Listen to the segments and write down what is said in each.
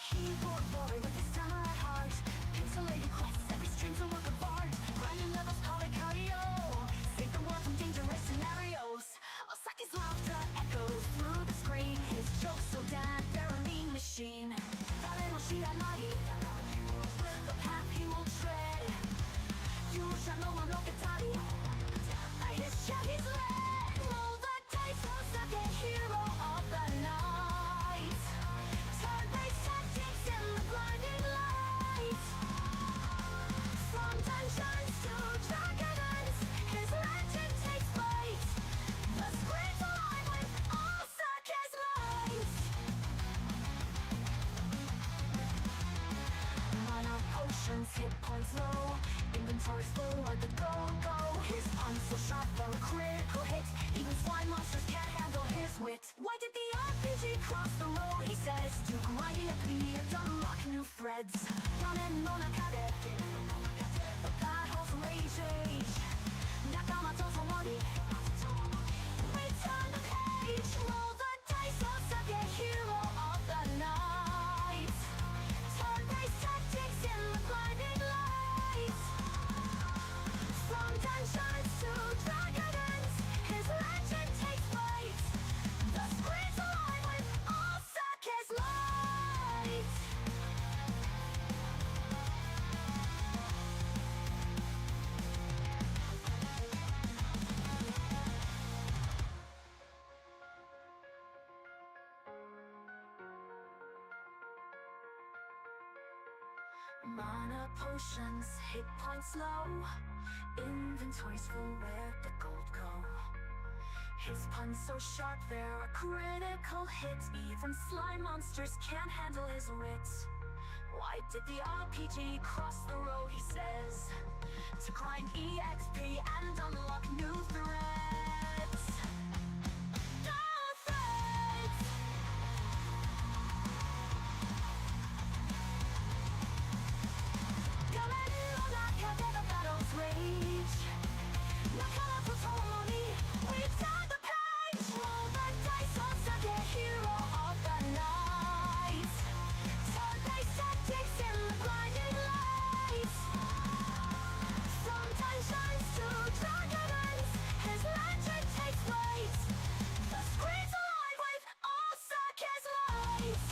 Keyboard warrior with his samurai heart. Pixelated quests, every stream's a work of art. Grinding levels, call it cardio. Save the world from dangerous scenarios. Osaki's laughter echoes through the screen. His jokes so damn, they're a mean machine. The path he will tread. You shall no one look at Toddy. His chat is led. Roll the dice, Osaka, hero of the night. Turn-based tactics in the blinding light. From dungeons to dragons, his legend takes flight. The screen's alive with Osaka's might. Mana potions, hit points low. Inventory's full like the go-go. His punch so sharp for a critical hit. Even slime monsters can't handle his wit. Why did the RPG cross the road? He says to grinding up the year to unlock new threads. Ramen Monakade, the battles rage age. Nakamoto's a worry. Return the page. Roll the dice, Osaka, hero of the night. Turn-based tactics in the blinding light. From dungeons to dragons, his legend takes flight. The screen's alive with Osaka's light. Mana potions, hit points low. Inventory's full, where'd the gold go? His puns so sharp, they're a critical hit. Even slime monsters can't handle his wit. Why did the RPG cross the road? He says to grind EXP and unlock new threads. New threads. The battles rage. Nakala Protoloni, return the page. Roll the dice, Osaka, hero of the night. Turn-based tactics in the blinding light. From dungeons to dragons, his legend takes flight. The screen's alive with Osaka's light.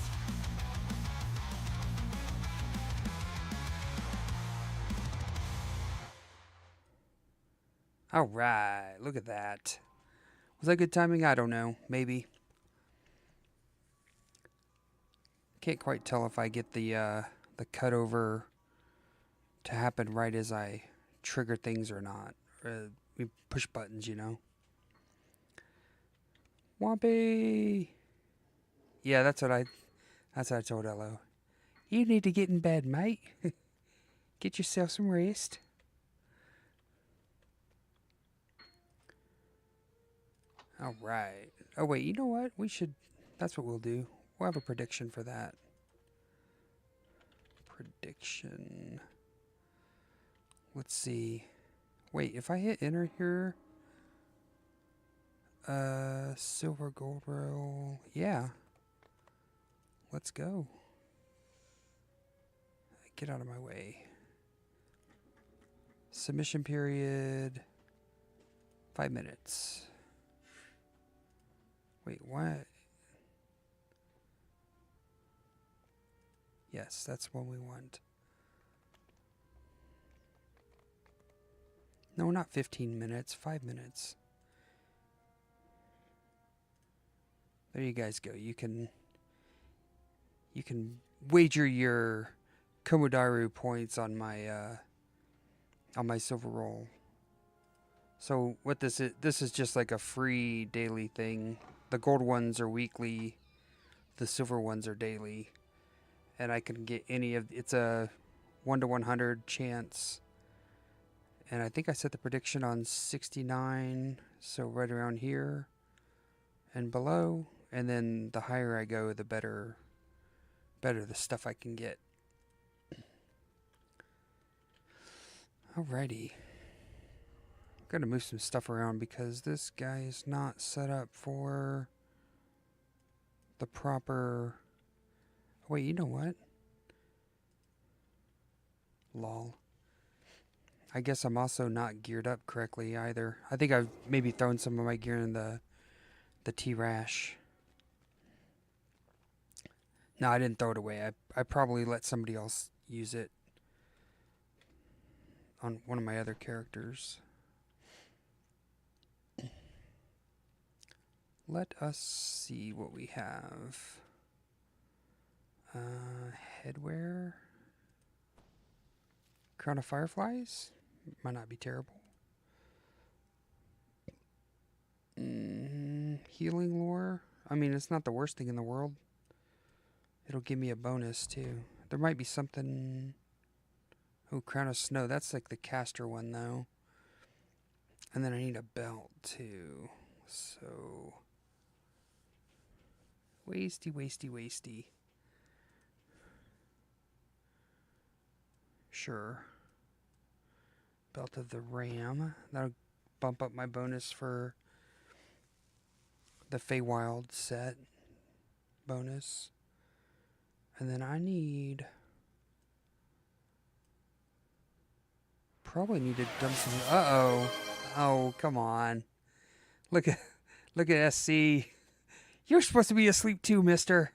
All right, look at that. Was that good timing? I don't know. Maybe. Can't quite tell if I get the cutover to happen right as I trigger things or not. We push buttons, you know. Wompy. Yeah, that's what I told Elo. You need to get in bed, mate. Get yourself some rest. All right. Oh, wait, you know what? That's what we'll do. We'll have a prediction for that. Prediction. Let's see. Wait, if I hit enter here. Silver gold roll. Yeah. Let's go. Get out of my way. Submission period. 5 minutes. Wait, what? Yes, that's what we want. No, not 15 minutes, 5 minutes. There you guys go. You can wager your Komodaru points on my silver roll. So what this is just like a free daily thing. The gold ones are weekly, the silver ones are daily, and I can get any of. It's a 1 to 100 chance, and I think I set the prediction on 69, so right around here and below, and then the higher I go, the better the stuff I can get. Alrighty. I'm going to move some stuff around because this guy is not set up for the proper... Wait, you know what? Lol. I guess I'm also not geared up correctly either. I think I've maybe thrown some of my gear in the T-Rash. No, I didn't throw it away. I probably let somebody else use it on one of my other characters. Let us see what we have. Headwear. Crown of Fireflies? Might not be terrible. Healing lore? I mean, it's not the worst thing in the world. It'll give me a bonus, too. There might be something... Oh, Crown of Snow. That's like the caster one, though. And then I need a belt, too. So... Wasty. Sure. Belt of the Ram. That'll bump up my bonus for the Feywild set bonus. And then I need... Probably need to dump some... Uh-oh. Oh, come on. Look at SC. You're supposed to be asleep too, mister.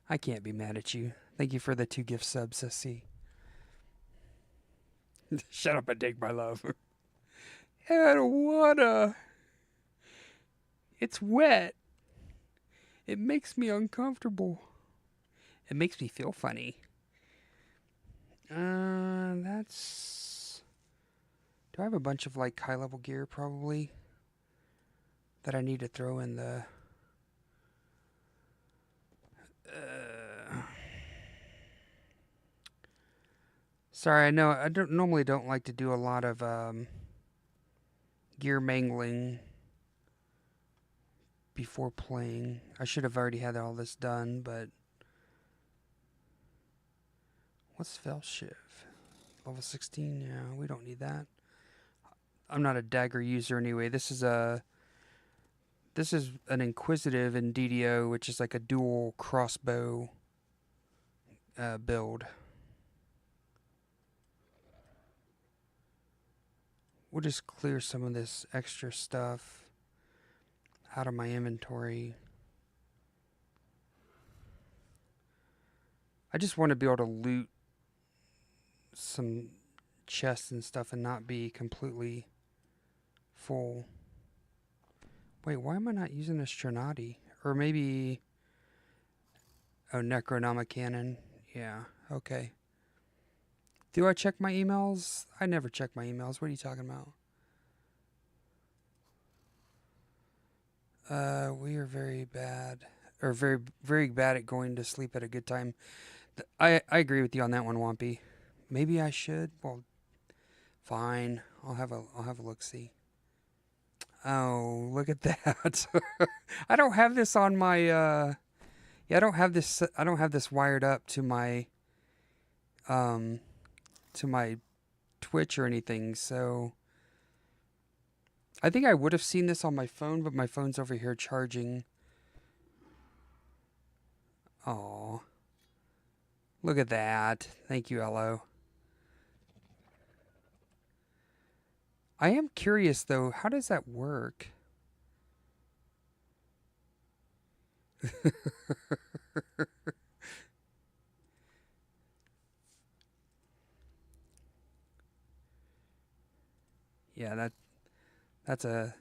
I can't be mad at you. Thank you for the 2 gift subs, SC. Shut up and take my love. I don't wanna. It's wet. It makes me uncomfortable. It makes me feel funny. That's... Do I have a bunch of, like, high-level gear, probably? That I need to throw in the... Sorry, I know I normally don't like to do a lot of gear mangling before playing. I should have already had all this done, but... What's Fellshiv? Level 16? Yeah, we don't need that. I'm not a dagger user anyway. This is an Inquisitive in DDO, which is like a dual crossbow build. We'll just clear some of this extra stuff out of my inventory. I just want to be able to loot some chests and stuff and not be completely full. Wait, why am I not using a Stronati? Or maybe... Oh, Necronomicon. Yeah, okay. Do I check my emails? I never check my emails. What are you talking about? We are very bad. Or very bad at going to sleep at a good time. I agree with you on that one, Wampy. Maybe I should. Well, fine. I'll have a look-see. Oh, look at that. I don't have this on my yeah, I don't have this wired up to my Twitch or anything, so I think I would have seen this on my phone, but my phone's over here charging. Oh. Look at that. Thank you, Elo. I am curious, though. How does that work? Yeah, that's a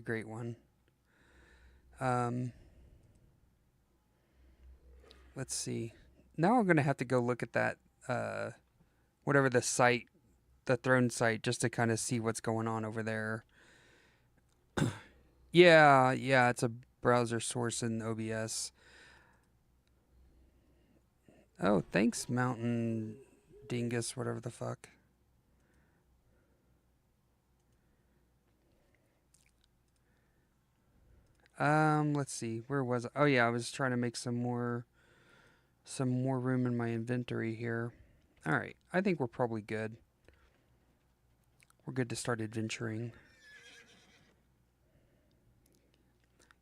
great one. Let's see. Now I'm gonna have to go look at that whatever the site, the throne site, just to kind of see what's going on over there. Yeah, it's a browser source in OBS. Oh, thanks, Mountain Dingus, whatever the fuck. Let's see. Where was I? Oh yeah, I was trying to make some more room in my inventory here. All right, I think we're probably good. we're good to start adventuring.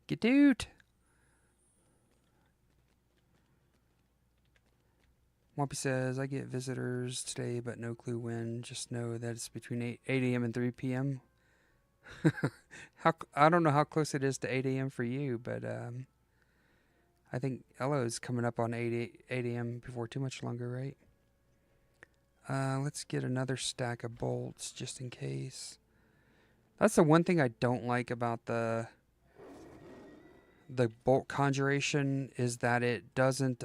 Get dude! Whompy says, I get visitors today, but no clue when. Just know that it's between 8 a.m. and 3 p.m. I don't know how close it is to 8 a.m. for you, but I think Ella is coming up on 8 a.m. before too much longer, right? Let's get another stack of bolts just in case. That's the one thing I don't like about the bolt conjuration is that it doesn't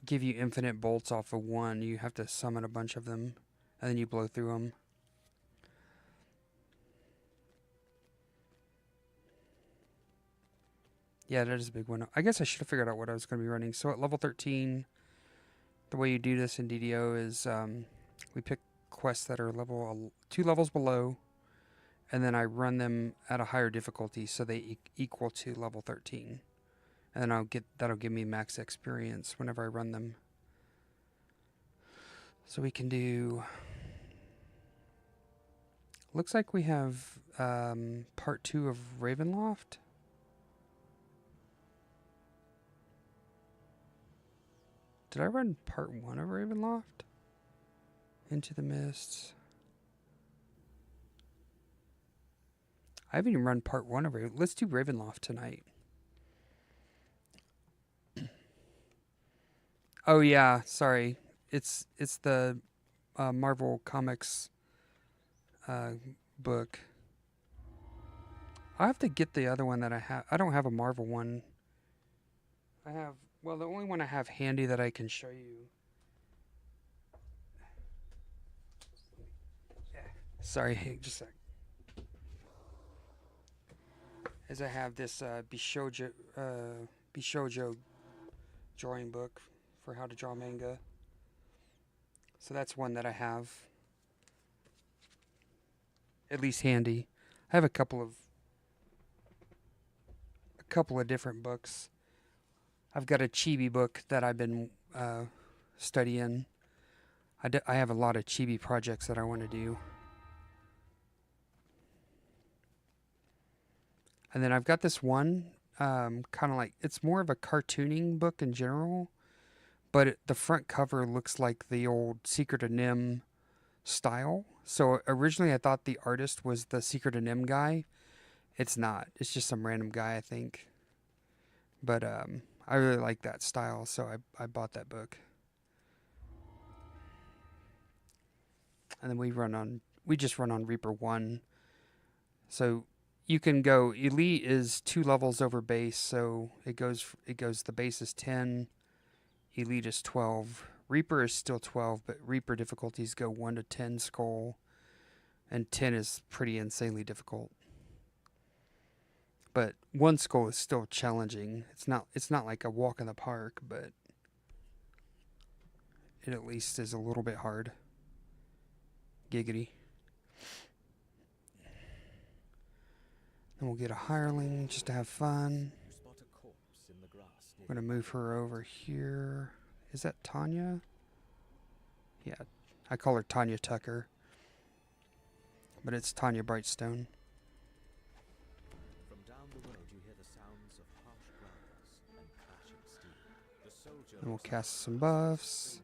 give you infinite bolts off of one. You have to summon a bunch of them, and then you blow through them. Yeah, that is a big one. I guess I should have figured out what I was going to be running. So at level 13, the way you do this in DDO is we pick quests that are 2 levels below, and then I run them at a higher difficulty so they equal to level 13. And then that'll give me max experience whenever I run them. So we can do... Looks like we have part 2 of Ravenloft. Did I run part 1 of Ravenloft? Into the Mists. I haven't even run part 1 of Ravenloft. Let's do Ravenloft tonight. Oh yeah, sorry. It's the Marvel Comics book. I have to get the other one that I have. I don't have a Marvel one. I have, well, the only one I have handy that I can show you. Yeah. Sorry, hey, just a sec. Is I have this Bishojo drawing book for how to draw manga. So that's one that I have. At least handy. I have a couple of different books. I've got a chibi book that I've been studying. I have a lot of chibi projects that I want to do. And then I've got this one, kind of like, it's more of a cartooning book in general, but the front cover looks like the old Secret of NIMH style. So originally I thought the artist was the Secret of NIMH guy. It's not. It's just some random guy, I think. But I really like that style, so I bought that book. And then we just run on Reaper 1. So you can go, Elite is 2 levels over base, so it goes the base is 10, Elite is 12. Reaper is still 12, but Reaper difficulties go 1 to 10 skull, and 10 is pretty insanely difficult. But 1 skull is still challenging. It's not like a walk in the park, but it at least is a little bit hard. Giggity. And we'll get a hireling just to have fun. I'm going to move her over here. Is that Tanya? Yeah, I call her Tanya Tucker. But it's Tanya Brightstone. From down the road you hear the sounds of harsh growls and clashing steel. And we'll cast some buffs.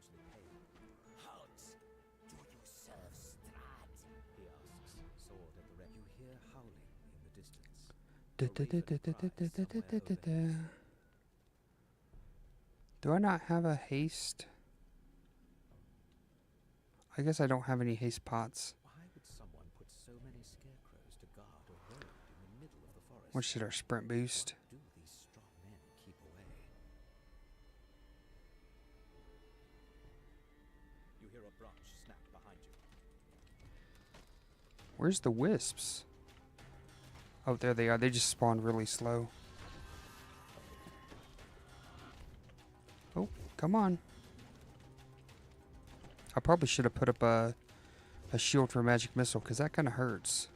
Do I not have a haste? I guess I don't have any haste pots. Why would someone put so many scarecrows to guard a road in the middle of the forest? What should our sprint boost? Do these strong men keep away? You hear a branch snap behind you. Where's the wisps? Oh, there they are. They just spawned really slow. Oh, come on. I probably should have put up a shield for magic missile, because that kind of hurts.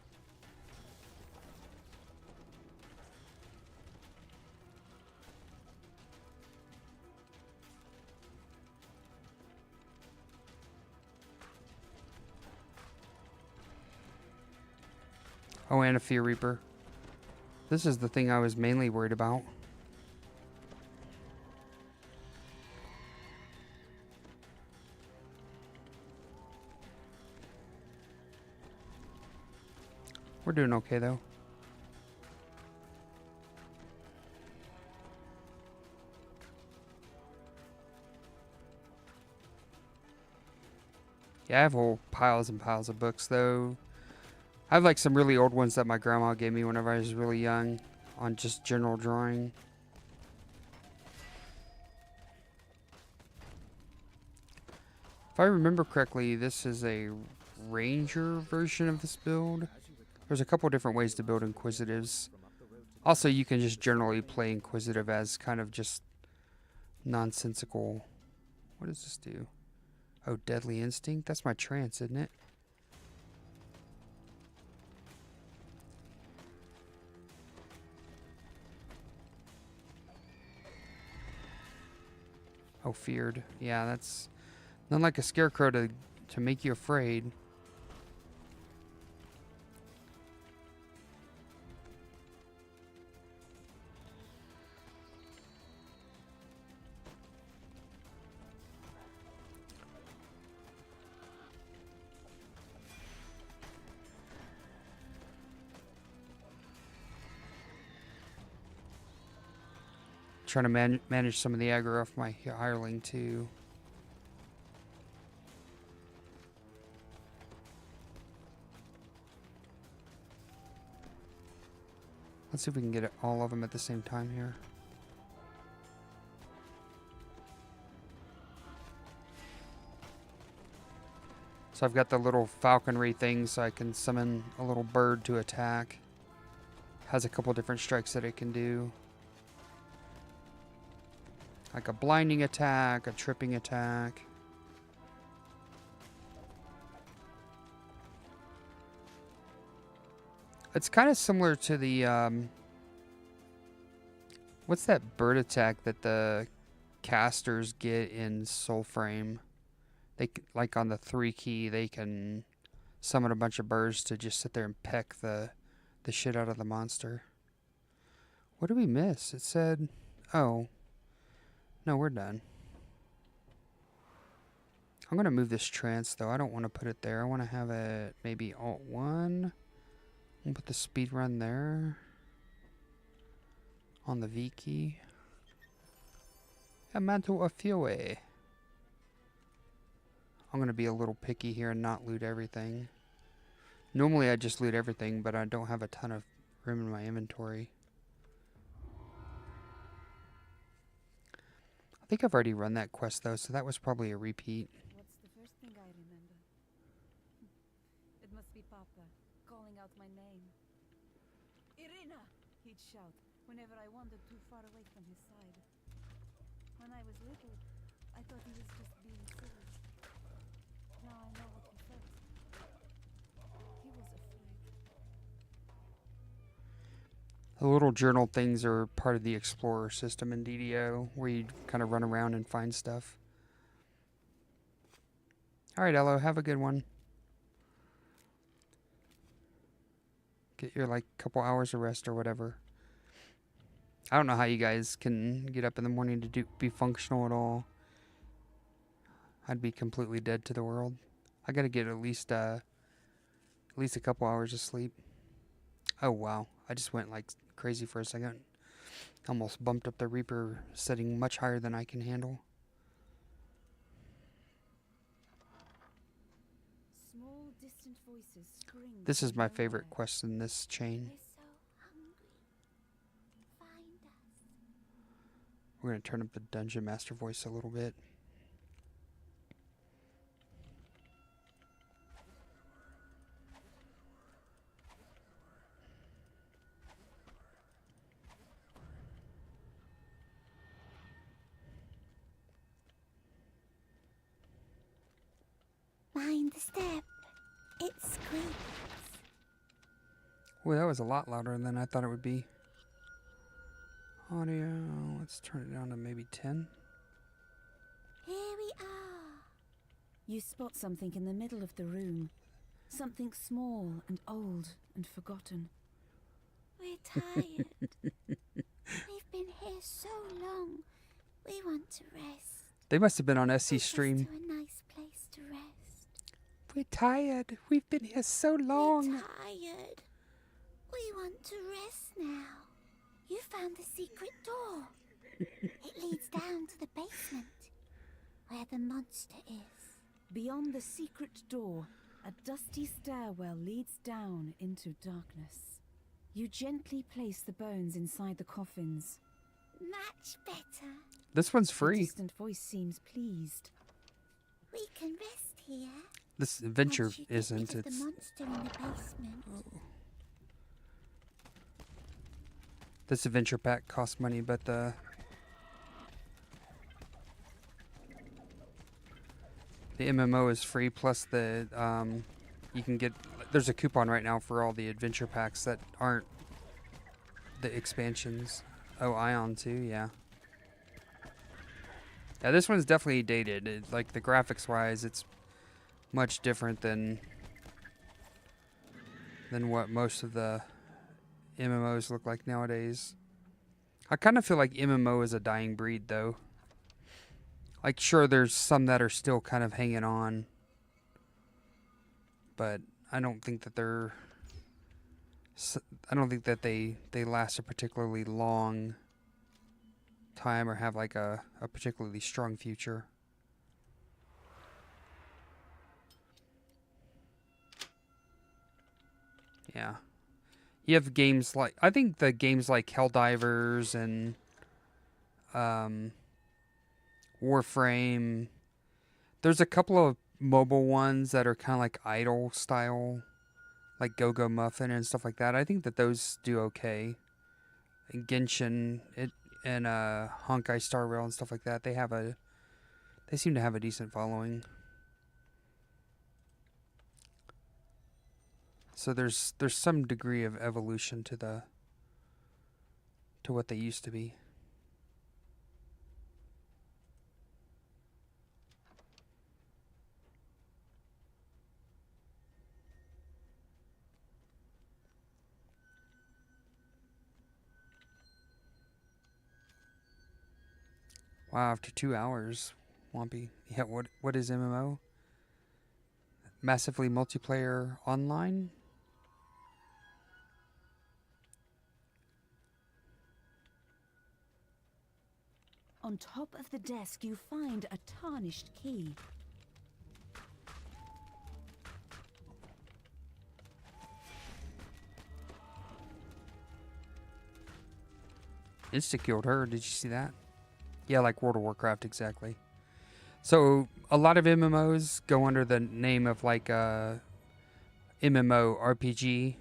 Oh, and a Fear Reaper. This is the thing I was mainly worried about. We're doing okay, though. Yeah, I have whole piles and piles of books, though. I have like some really old ones that my grandma gave me whenever I was really young on just general drawing. If I remember correctly, this is a Ranger version of this build. There's a couple different ways to build Inquisitives. Also, you can just generally play Inquisitive as kind of just nonsensical. What does this do? Oh, Deadly Instinct? That's my trance, isn't it? Oh, Feared. Yeah, that's not like a scarecrow to make you afraid. Trying to manage some of the aggro off my hireling too. Let's see if we can get all of them at the same time here. So I've got the little falconry thing so I can summon a little bird to attack. Has a couple different strikes that it can do. Like a blinding attack, a tripping attack. It's kind of similar to the, what's that bird attack that the casters get in Soulframe? They, like on the 3 key, they can summon a bunch of birds to just sit there and peck the shit out of the monster. What did we miss? It said, oh, no, we're done. I'm going to move this trance, though. I don't want to put it there. I want to have it maybe Alt 1. We'll put the speed run there. On the V key. A mantle of fury. I'm going to be a little picky here and not loot everything. Normally I just loot everything, but I don't have a ton of room in my inventory. I think I've already run that quest, though, so that was probably a repeat. What's the first thing I remember? It must be Papa, calling out my name. Irina! He'd shout whenever I wandered too far away from his side. When I was little, I thought he was just being silly. Now I know what he felt. He was afraid. The little journal things are part of the Explorer system in DDO, where you kind of run around and find stuff. Alright, Ello, have a good one. Get your, like, couple hours of rest or whatever. I don't know how you guys can get up in the morning to be functional at all. I'd be completely dead to the world. I gotta get at least a couple hours of sleep. Oh, wow. I just went, like, crazy for a second. Almost bumped up the Reaper setting much higher than I can handle. Small, distant voices screamed. This is my favorite quest in this chain. We're so hungry. Find us. We're going to turn up the Dungeon Master voice a little bit. Mind the step. It squeaks. Ooh, that was a lot louder than I thought it would be. Audio, let's turn it down to maybe 10. Here we are. You spot something in the middle of the room. Something small and old and forgotten. We're tired. We've been here so long. We want to rest. They must have been on SC Take us stream. to a nice place to rest. We're tired. We've been here so We're long. tired. We want to rest now. You found the secret door. It leads down to the basement, where the monster is. Beyond the secret door, a dusty stairwell leads down into darkness. You gently place the bones inside the coffins. Much better. This one's A free. distant voice seems pleased. We can rest here. This adventure once you get isn't. rid of It's the monster in the basement. this adventure pack costs money, but the MMO is free. Plus the you can get. There's a coupon right now for all the adventure packs that aren't the expansions. Oh, Ion too, yeah. Yeah, this one's definitely dated. Like the graphics wise, it's much different than what most of the MMOs look like nowadays. I kind of feel like MMO is a dying breed though. Like sure there's some that are still kind of hanging on, but I don't think that they last a particularly long time or have like a particularly strong future. Yeah. You have games like, I think the games like Helldivers and Warframe, there's a couple of mobile ones that are kind of like idle style, like Go-Go Muffin and stuff like that. I think that those do okay. And Genshin and Honkai Star Rail and stuff like that, they seem to have a decent following. So there's some degree of evolution to what they used to be. Wow, after 2 hours, Wompy. Yeah, what is MMO? Massively multiplayer online? On top of the desk, you find a tarnished key. Insta-killed her, did you see that? Yeah, like World of Warcraft, exactly. So, a lot of MMOs go under the name of like MMO RPG.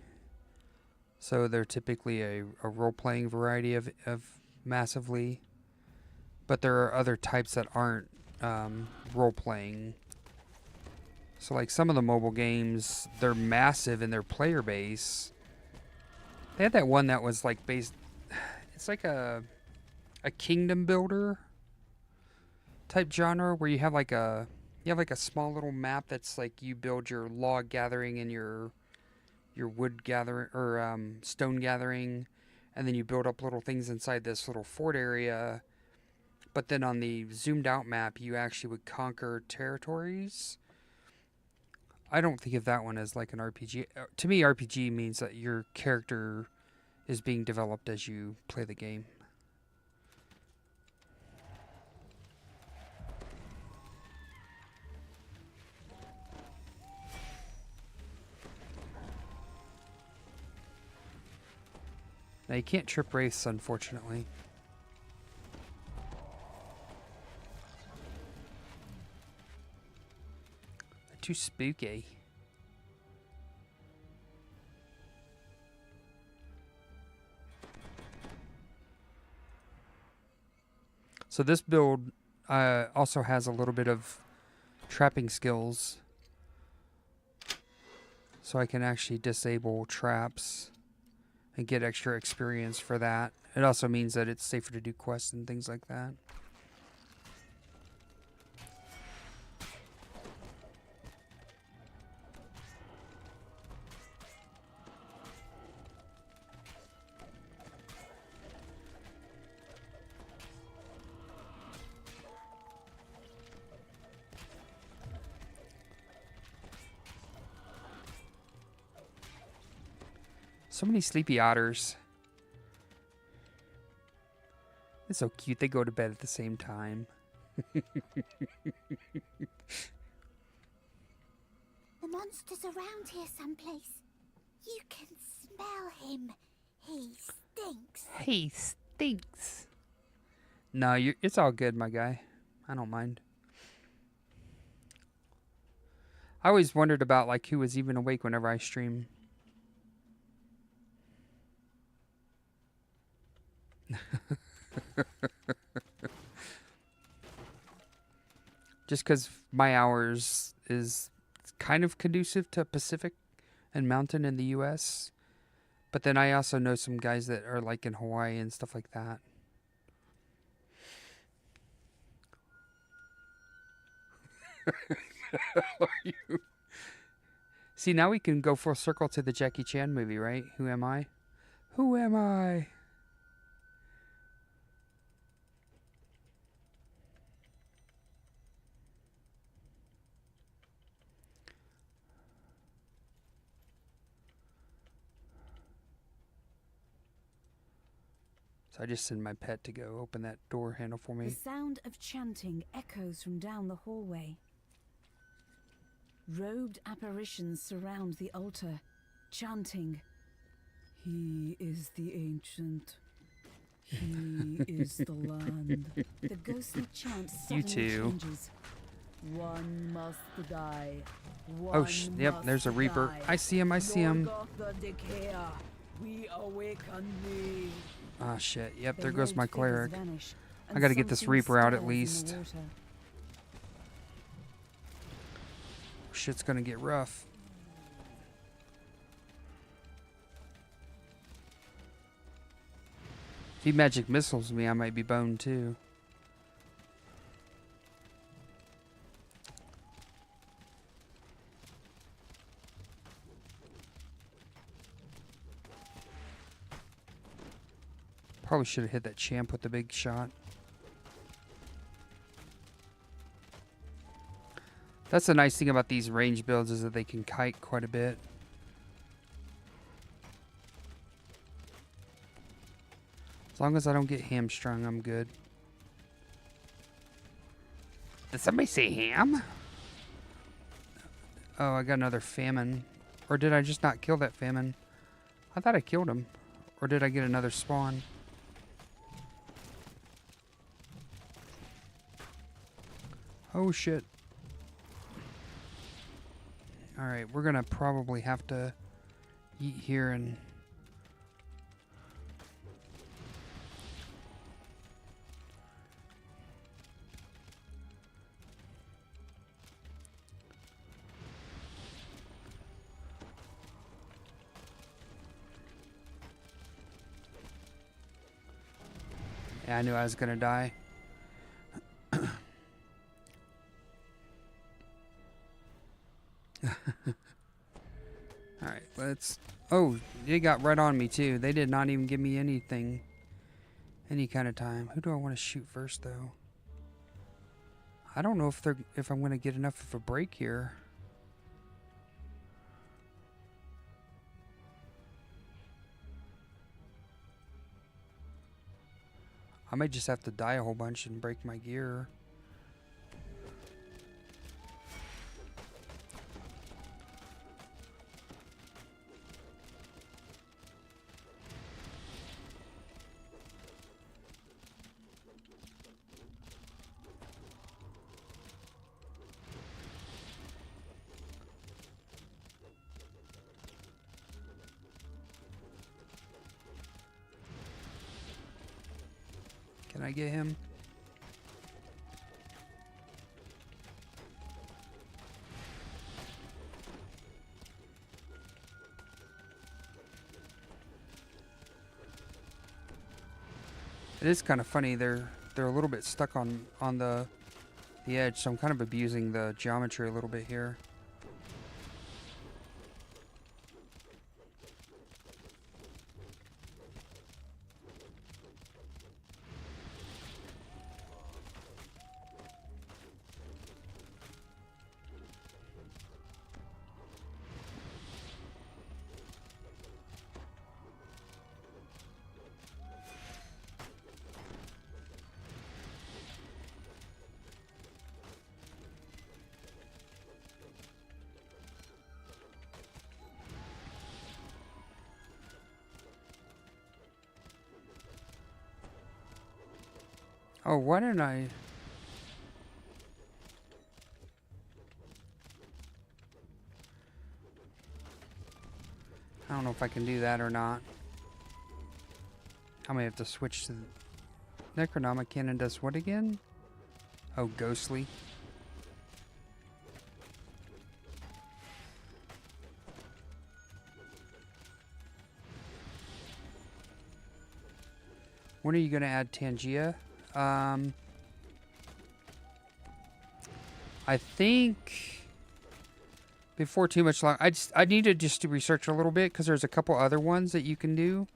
So, they're typically a role-playing variety of massively. But there are other types that aren't role-playing. So, like some of the mobile games, they're massive in their player base. They had that one that was like based... It's like a kingdom builder type genre where you have like a small little map that's like you build your log gathering and your wood gathering or stone gathering, and then you build up little things inside this little fort area. But then on the zoomed out map, you actually would conquer territories. I don't think of that one as like an RPG. To me, RPG means that your character is being developed as you play the game. Now you can't trip wraiths, unfortunately. They're too spooky. So this build also has a little bit of trapping skills. So I can actually disable traps and get extra experience for that. It also means that it's safer to do quests and things like that. So many sleepy otters. It's so cute. They go to bed at the same time. The monster's around here someplace. You can smell him. He stinks. He stinks. No, it's all good, my guy. I don't mind. I always wondered about like who was even awake whenever I stream. Just because my hours is kind of conducive to Pacific and Mountain in the U.S. But then I also know some guys that are like in Hawaii and stuff like that. See, now we can go full circle to the Jackie Chan movie, right? Who am I? Who am I? So I just send my pet to go open that door handle for The me. sound of chanting echoes from down the hallway. Robed apparitions surround the altar, chanting, "He is the ancient. He is the land." The ghostly chant You suddenly too. changes. One must die. Oh, yep, there's a Reaper. I see him, I see him. We awaken thee. Ah, shit. Yep, The there goes my robed figures cleric. vanish, I gotta get and this something Reaper out at stirs in the least. water. Shit's gonna get rough. If he magic missiles me, I might be boned too. Probably should have hit that champ with the big shot. That's the nice thing about these range builds is that they can kite quite a bit. As long as I don't get hamstrung, I'm good. Did somebody say ham? Oh, I got another famine. Or did I just not kill that famine? I thought I killed him. Or did I get another spawn? Oh shit. Alright, we're gonna probably have to eat here and... Yeah, I knew I was gonna die. Alright, let's... Oh, they got right on me too. They did not even give me anything. Any kind of time. Who do I want to shoot first though? I don't know if I'm gonna get enough of a break here. I might just have to die a whole bunch and break my gear. Can I get him? It is kind of funny. They're a little bit stuck on the edge, so I'm kind of abusing the geometry a little bit here. Oh, why didn't I? I don't know if I can do that or not. I may have to switch to Necronomic Cannon. Does what again? Oh, Ghostly. When are you going to add Tangia? I think before too much long. I need to just to research a little bit because there's a couple other ones that you can do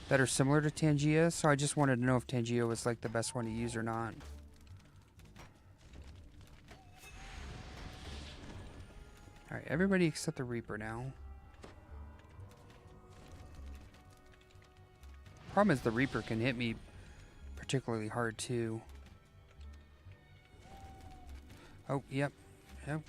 that are similar to Tangia. So I just wanted to know if Tangia was like the best one to use or not. All right, everybody except the Reaper now. Problem is the Reaper can hit me particularly hard too. Oh, yep. Yep.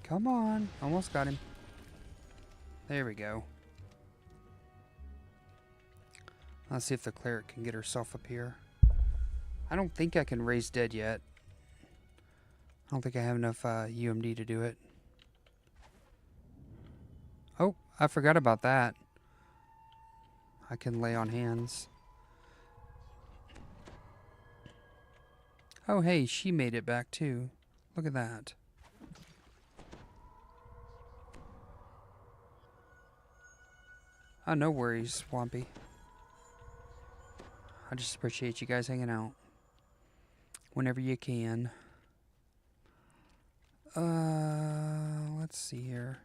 Come on. Almost got him. There we go. Let's see if the cleric can get herself up here. I don't think I can raise dead yet. I don't think I have enough UMD to do it. Oh, I forgot about that. I can lay on hands. Oh, hey, she made it back too. Look at that. Oh, no worries, Swampy. I just appreciate you guys hanging out. Whenever you can. Let's see here.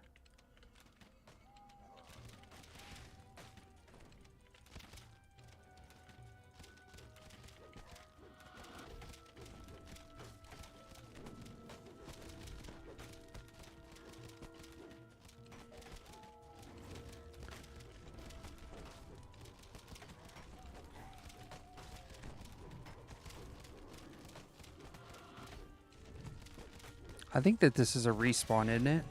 I think that this is a respawn, isn't it?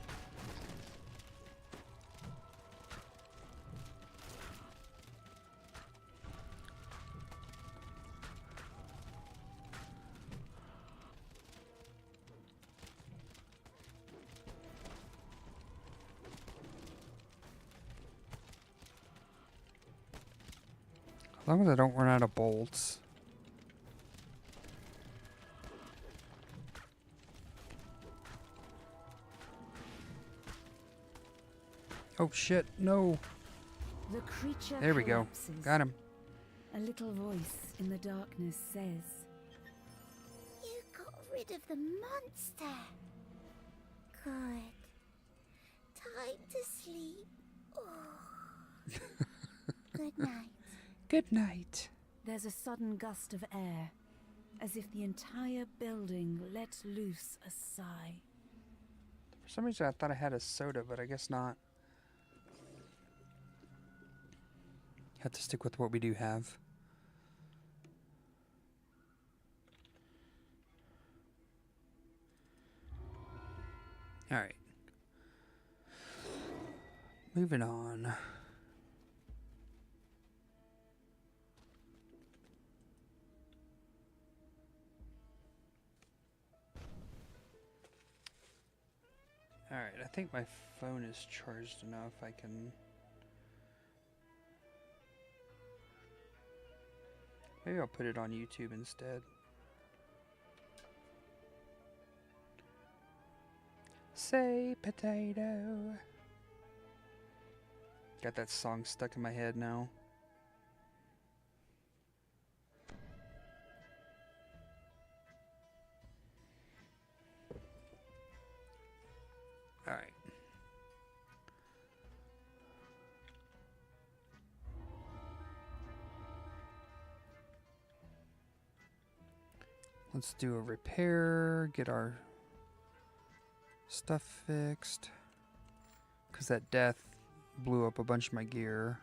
As long as I don't run out of bolts. Oh shit, no. The creature There we go. collapses. Got him. A little voice in the darkness says, You got rid of the monster. Good. Time to sleep. Oh. Good night. Good night. There's a sudden gust of air, as if the entire building let loose a sigh. For some reason I thought I had a soda, but I guess not. Have to stick with what we do have. Alright. Moving on. Alright, I think my phone is charged enough. I can... Maybe I'll put it on YouTube instead. Say potato. Got that song stuck in my head now. Alright. Let's do a repair, get our stuff fixed. Because that death blew up a bunch of my gear.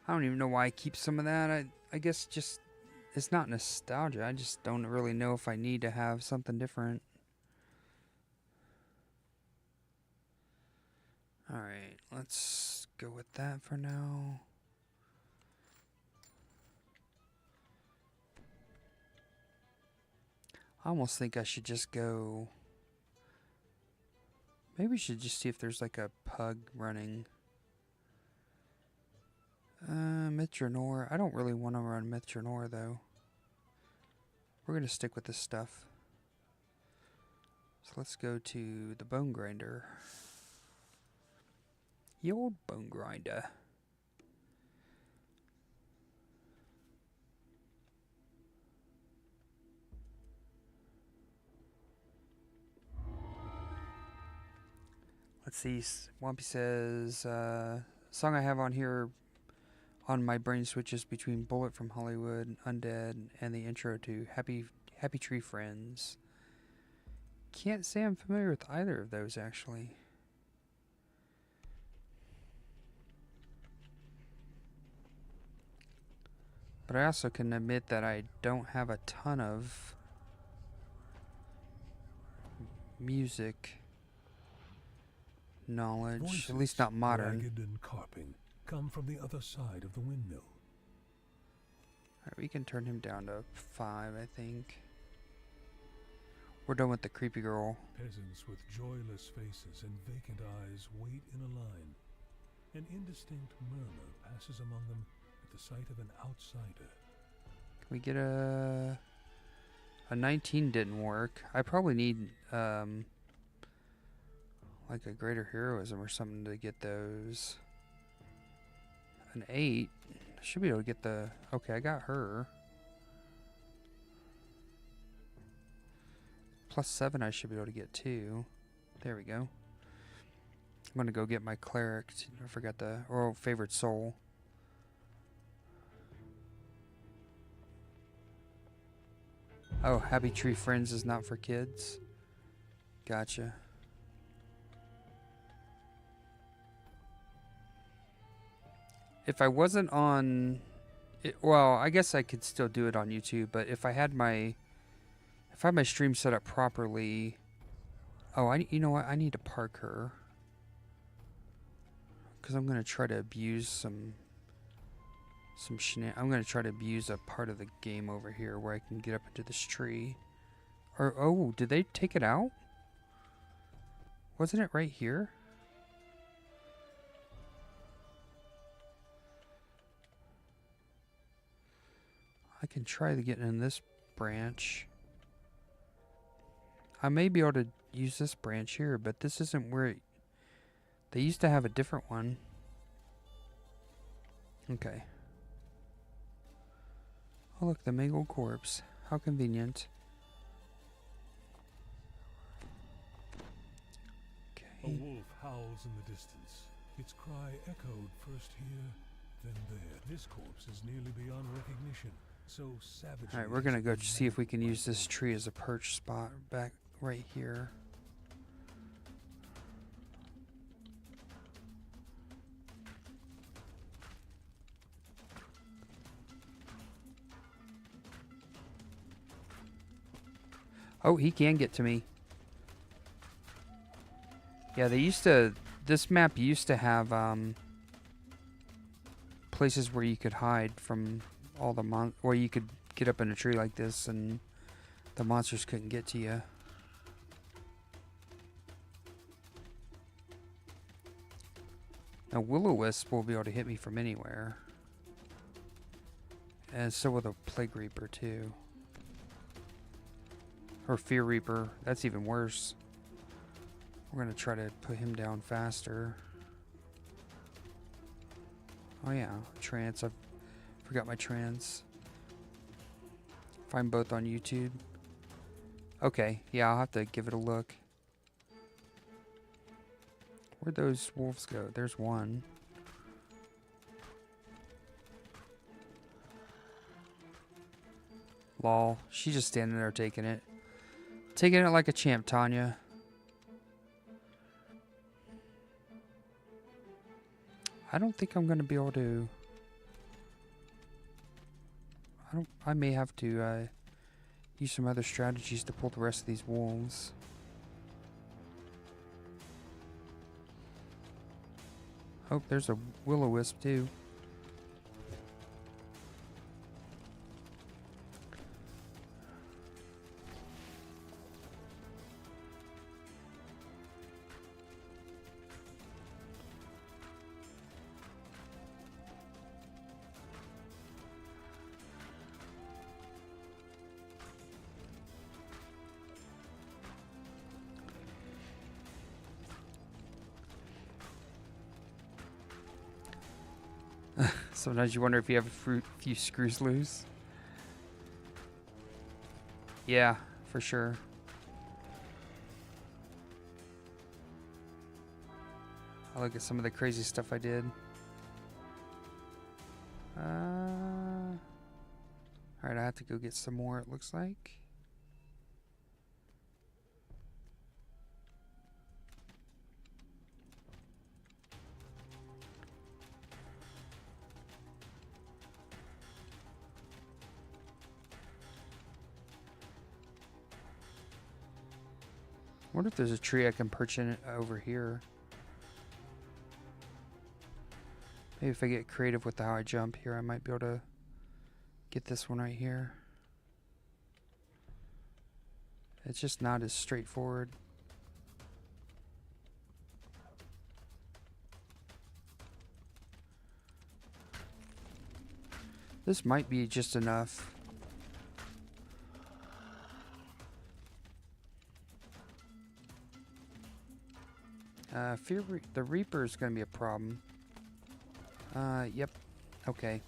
I don't even know why I keep some of that. I guess just, it's not nostalgia. I just don't really know if I need to have something different. Alright, let's go with that for now. I almost think I should just go... Maybe we should just see if there's like a pug running. Mitronor. I don't really want to run Mitronor though. We're going to stick with this stuff. So let's go to the bone grinder. The old bone grinder. Let's see. Wampy says, song I have on here on my brain switches between Bullet from Hollywood, Undead, and the intro to Happy Tree Friends. Can't say I'm familiar with either of those, actually. But I also can admit that I don't have a ton of music knowledge, Voices, at least not modern. ragged and carping, come from the other side of the windmill. Alright, we can turn him down to 5, I think. We're done with the creepy girl. Peasants with joyless faces and vacant eyes wait in a line. An indistinct murmur passes among them at the sight of an outsider. Can we get a 19 didn't work. I probably need like a greater heroism or something to get those. An 8. I should be able to get the... Okay, I got her. +7 I should be able to get 2. There we go. I'm going to go get my cleric. I forgot the... Or favorite soul. Oh, Happy Tree Friends is not for kids. Gotcha. If I wasn't on... well, I guess I could still do it on YouTube, but if I had my... If I had my stream set up properly... Oh, you know what? I need to park her. Because I'm going to try to abuse some I'm going to try to abuse a part of the game over here where I can get up into this tree. Or, oh, did they take it out? Wasn't it right here? I can try to get in this branch. I may be able to use this branch here, but this isn't where they used to have a different one. Okay. Oh look, the mangled corpse. How convenient. A Okay. wolf howls in the distance. Its cry echoed first here, then there. This corpse is nearly beyond recognition. So savagely. Alright, we're gonna go see if we can use this tree as a perch spot back right here. Oh, he can get to me. Yeah, they used to... This map used to have places where you could hide from all the or you could get up in a tree like this and the monsters couldn't get to you. Now Will-O-Wisp will be able to hit me from anywhere. And so will the Plague Reaper too. Or Fear Reaper. That's even worse. We're going to try to put him down faster. Oh yeah, trance. I forgot my trance. Find both on YouTube. Okay, yeah, I'll have to give it a look. Where'd those wolves go? There's one. Lol. She's just standing there taking it. Taking it like a champ, Tanya. I don't think I'm going to be able to... I may have to use some other strategies to pull the rest of these wolves. Oh, there's a will-o-wisp too. Sometimes you wonder if you have a few screws loose. Yeah, for sure. I'll look at some of the crazy stuff I did. Alright, I have to go get some more, it looks like. I wonder if there's a tree I can perch in over here. Maybe if I get creative with how I jump here, I might be able to get this one right here. It's just not as straightforward. This might be just enough. The Reaper is going to be a problem. Yep. Okay.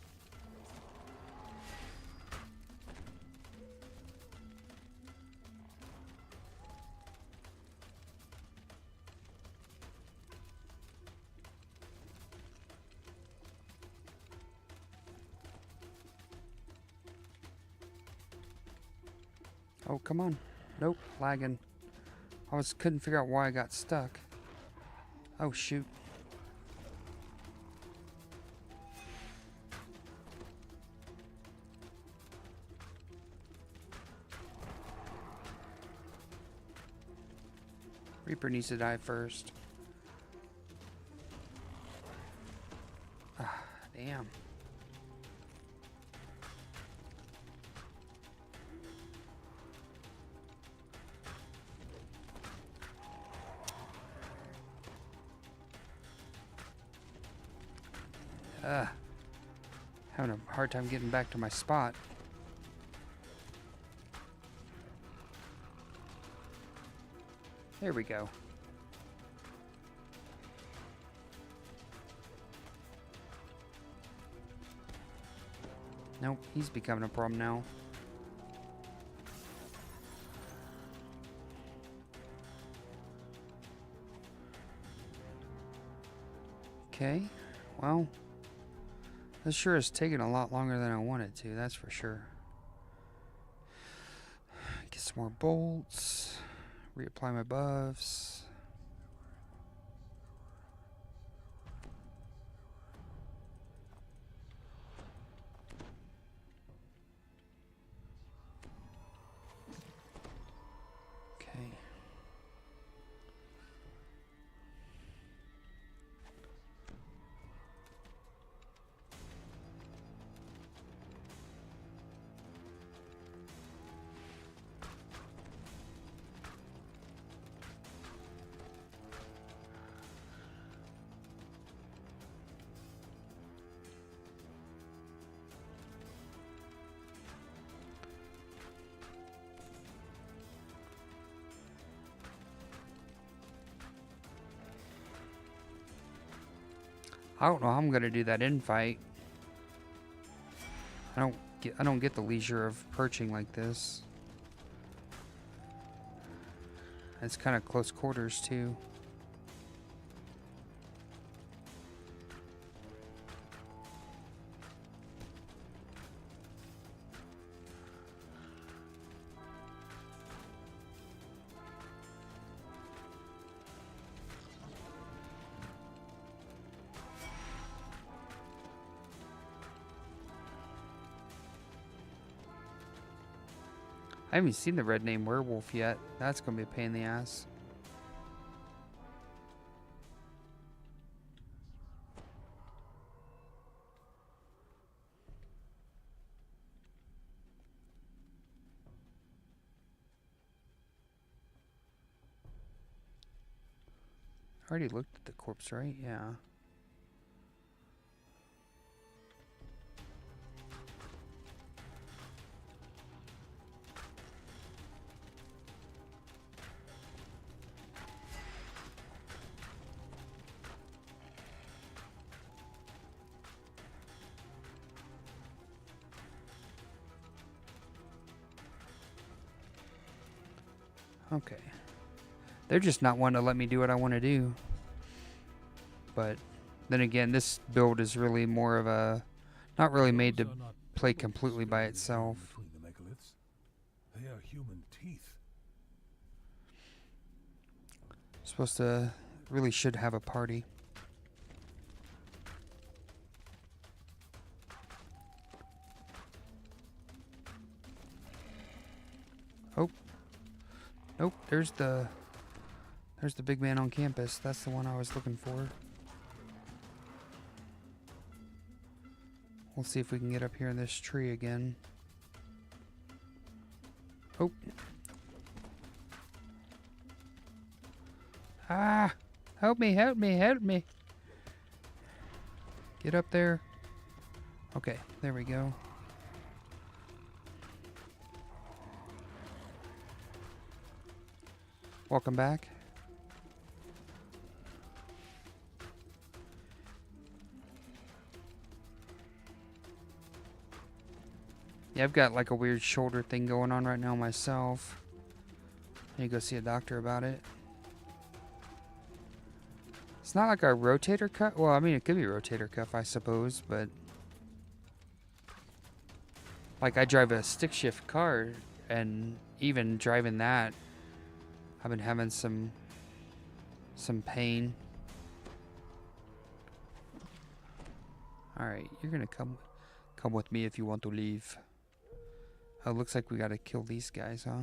Oh, come on. Nope, lagging. Couldn't figure out why I got stuck. Oh, shoot. Reaper needs to die first. Ah, damn. Having a hard time getting back to my spot. There we go. Nope, he's becoming a problem now. Okay, well, this sure is taking a lot longer than I wanted to, that's for sure. Get some more bolts, reapply my buffs. Okay. I don't know how I'm gonna do that infight. I don't get the leisure of perching like this. It's kind of close quarters too. I haven't seen the red name werewolf yet. That's gonna be a pain in the ass. I already looked at the corpse, right? Yeah. Okay. They're just not wanting to let me do what I want to do. But then again, this build is really more of a... not really made to Those are not play pebbles completely by scurrying itself. between the megaliths. They are human teeth. Supposed to... really should have a party. Oh. Nope, there's the big man on campus. That's the one I was looking for. We'll see if we can get up here in this tree again. Oh. Ah! Help me, help me, help me. Get up there. Okay, there we go. Welcome back. Yeah, I've got like a weird shoulder thing going on right now myself. I need to go see a doctor about it. It's not like a rotator cuff. Well, I mean, it could be a rotator cuff, I suppose, but... like, I drive a stick shift car, and even driving that, I've been having some pain. Alright, you're gonna come with me if you want to leave. Oh, looks like we gotta kill these guys, huh?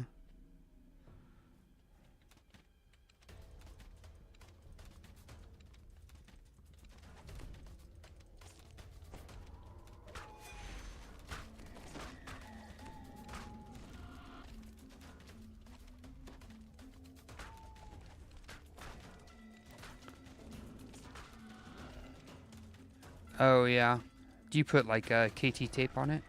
Oh, yeah. Do you put, like, KT tape on it?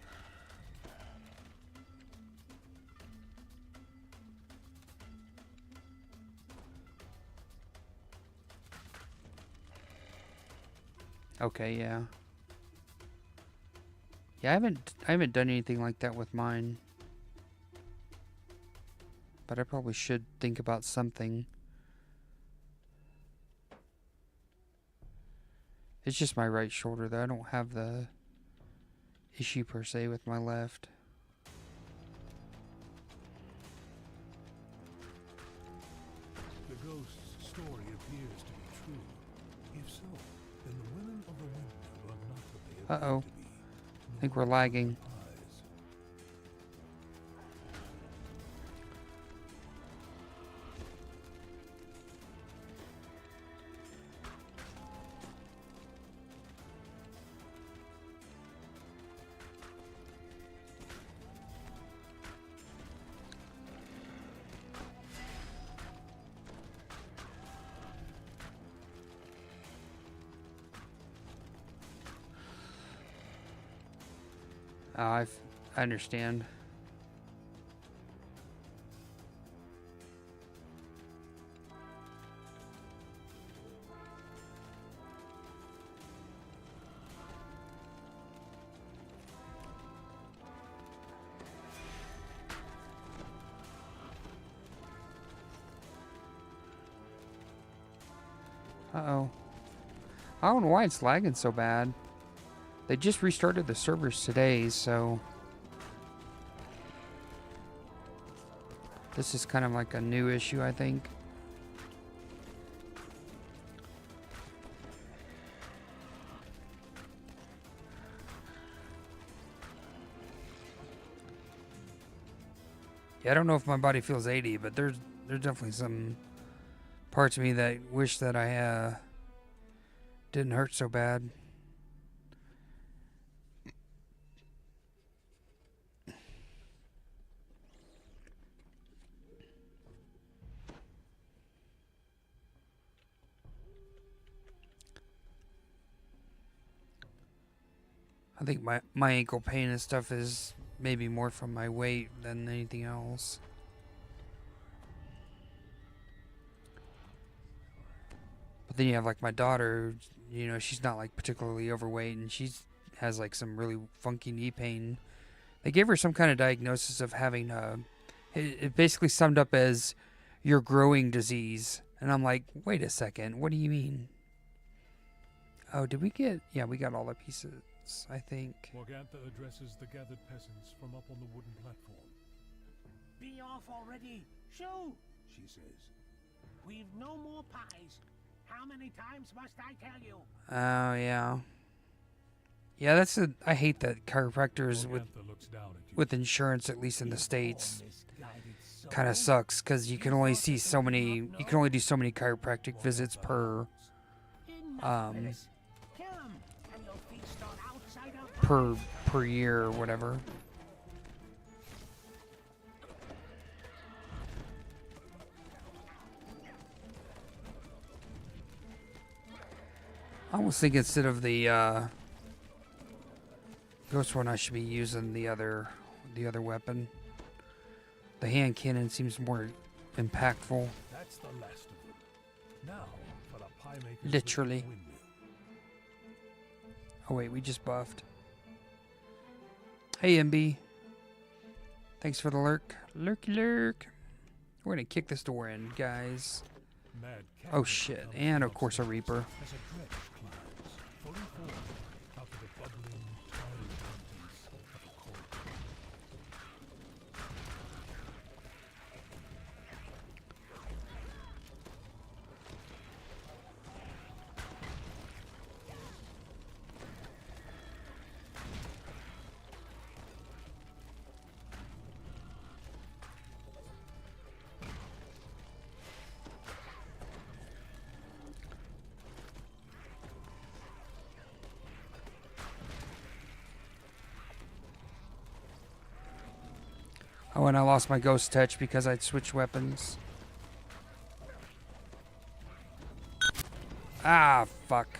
Okay, yeah. Yeah, I haven't done anything like that with mine. But I probably should think about something. It's just my right shoulder though. I don't have the issue per se with my left. The ghost's story appears to be true. If so, then the women of the winter are not what they appear Uh-oh. to be. I think we're lagging. Eyes. I understand. Uh-oh. I don't know why it's lagging so bad. They just restarted the servers today, so... this is kind of like a new issue, I think. Yeah, I don't know if my body feels 80, but there's definitely some parts of me that wish that I didn't hurt so bad. I think my ankle pain and stuff is maybe more from my weight than anything else. But then you have like my daughter, you know, she's not like particularly overweight and has like some really funky knee pain. They gave her some kind of diagnosis of having it basically summed up as your growing disease. And I'm like, wait a second, what do you mean? Oh, did we get, yeah, we got all the pieces, I think. Morgantha addresses the gathered peasants from up on the wooden platform. Be off already! Shoo! She says, We've no more pies. How many times must I tell you? Oh, yeah. Yeah, I hate that chiropractors Morgantha looks down at you. with insurance, at least in the States, Misguided soul. kind of sucks because you can only do so many chiropractic visits per Enough of this. Kill 'em, and you'll feast on outsider per year or whatever. I almost think instead of the ghost one, I should be using the other weapon. The hand cannon seems more impactful. That's the last of them. Now for the pie maker's Literally. little windmill. Oh wait, we just buffed. Hey MB. Thanks for the lurk. Lurky lurk. We're gonna kick this door in, guys. Mad cat Oh shit. And of course a Reaper. as a dredge climbs, fully formed, out of the bubbling, tiny contents of a cold. Oh, and I lost my ghost touch because I'd switched weapons. Ah, fuck.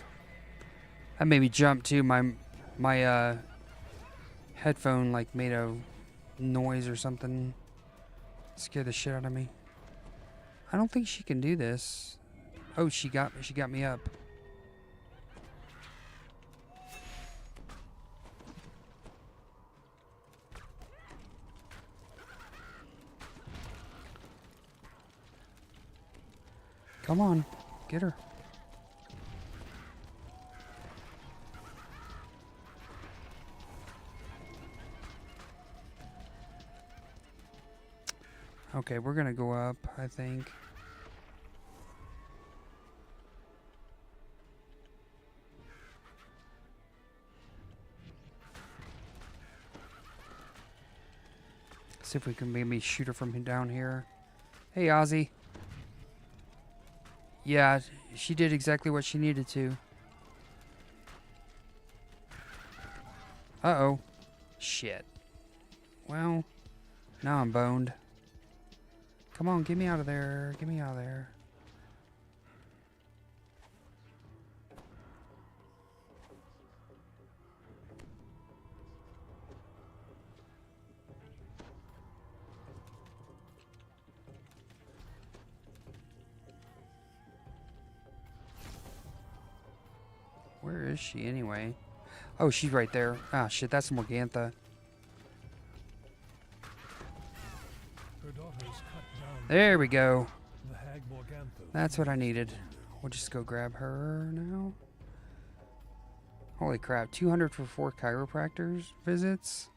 That made me jump too. My headphone like made a noise or something. Scared the shit out of me. I don't think she can do this. Oh, she got me up. Come on, get her. Okay, we're gonna go up, I think. See if we can maybe shoot her from down here. Hey, Ozzy. Yeah, she did exactly what she needed to. Uh-oh. Shit. Well, now I'm boned. Come on, get me out of there. Get me out of there. Where is she anyway? Oh, she's right there. Ah, shit, that's Morgantha. Her daughter is cut down. There we go. The hag Morgantha. That's what I needed. We'll just go grab her now. Holy crap, 200 for 4 chiropractors visits?